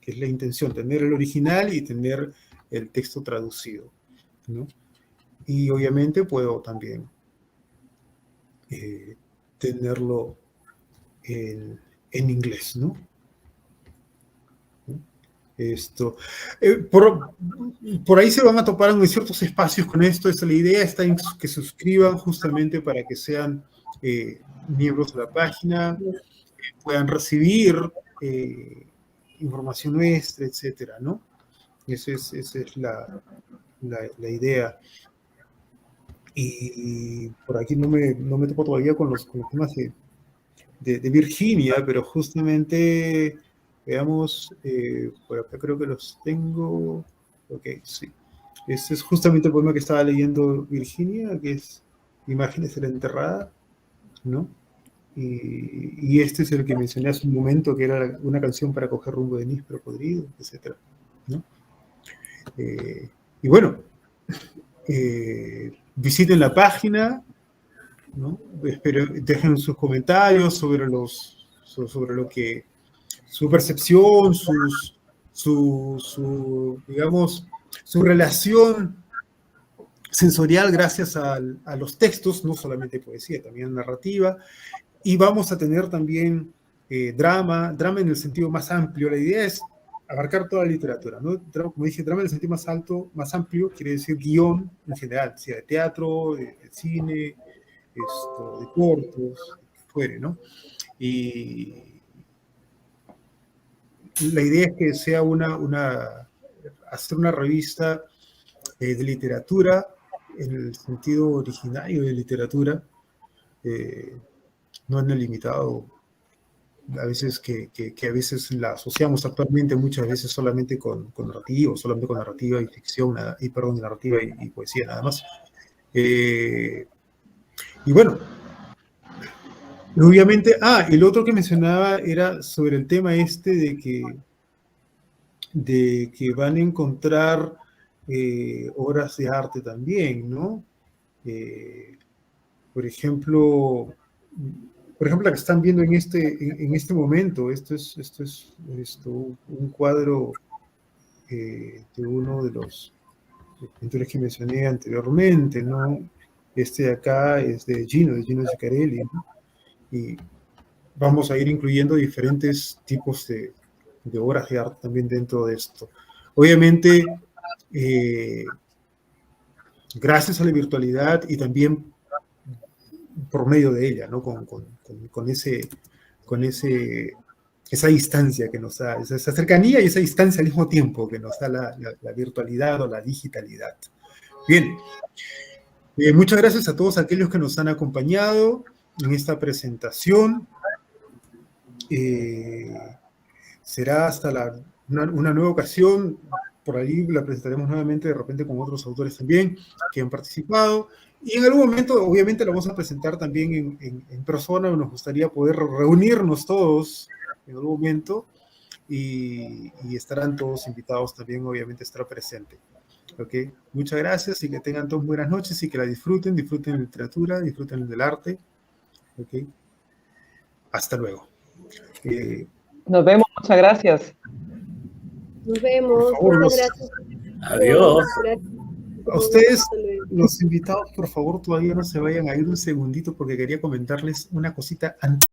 que es la intención, tener el original y tener el texto traducido, ¿no? Y obviamente puedo también tenerlo en inglés, ¿no? Esto. Por ahí se van a topar en ciertos espacios con esto. La idea está en que se suscriban justamente para que sean miembros de la página, puedan recibir información nuestra, etcétera, ¿no? Esa es la idea. Y por aquí no me topo todavía con los temas de Virginia, pero justamente, veamos, por acá creo que los tengo. Ok, sí. Este es justamente el poema que estaba leyendo Virginia, que es Imágenes de la Enterrada, ¿no? Y este es el que mencioné hace un momento, que era una canción para coger rumbo de níspero podrido, etcétera, ¿no? Y bueno, visiten la página, ¿no? Espero, dejen sus comentarios sobre lo que su percepción, digamos, su relación sensorial gracias a los textos, no solamente poesía, también narrativa. Y vamos a tener también drama en el sentido más amplio. La idea es abarcar toda la literatura, ¿no? Como dije, drama en el sentido más amplio, quiere decir guión en general, sea de teatro, de cine, de cortos, que fuere, ¿no? Y la idea es que sea hacer una revista de literatura en el sentido originario de literatura, no en el limitado, a veces que a veces la asociamos actualmente muchas veces solamente con narrativa, solamente con narrativa y ficción, narrativa y poesía nada más. Y bueno, obviamente, el otro que mencionaba era sobre el tema de que van a encontrar obras de arte también, ¿no? Por ejemplo, la que están viendo en este momento, esto es un cuadro de uno de los pintores que mencioné anteriormente, ¿no? Este de acá es de Gino Ciccarelli, ¿no? Y vamos a ir incluyendo diferentes tipos de obras de arte también dentro de esto. Obviamente, gracias a la virtualidad y también por medio de ella, ¿no? Con esa distancia que nos da, esa cercanía y esa distancia al mismo tiempo que nos da la virtualidad o la digitalidad. Bien, muchas gracias a todos aquellos que nos han acompañado en esta presentación. Será hasta una nueva ocasión. Por ahí la presentaremos nuevamente, de repente con otros autores también que han participado. Y en algún momento, obviamente, la vamos a presentar también en persona. Nos gustaría poder reunirnos todos en algún momento y estarán todos invitados también, obviamente, estar presente. ¿Okay? Muchas gracias y que tengan todos buenas noches y que la disfruten de literatura, disfruten del arte. ¿Okay? Hasta luego. Nos vemos, muchas gracias. Nos vemos. Favor, Muchas gracias. Adiós. Gracias. A ustedes, los invitados, por favor, todavía no se vayan a ir un segundito porque quería comentarles una cosita antes.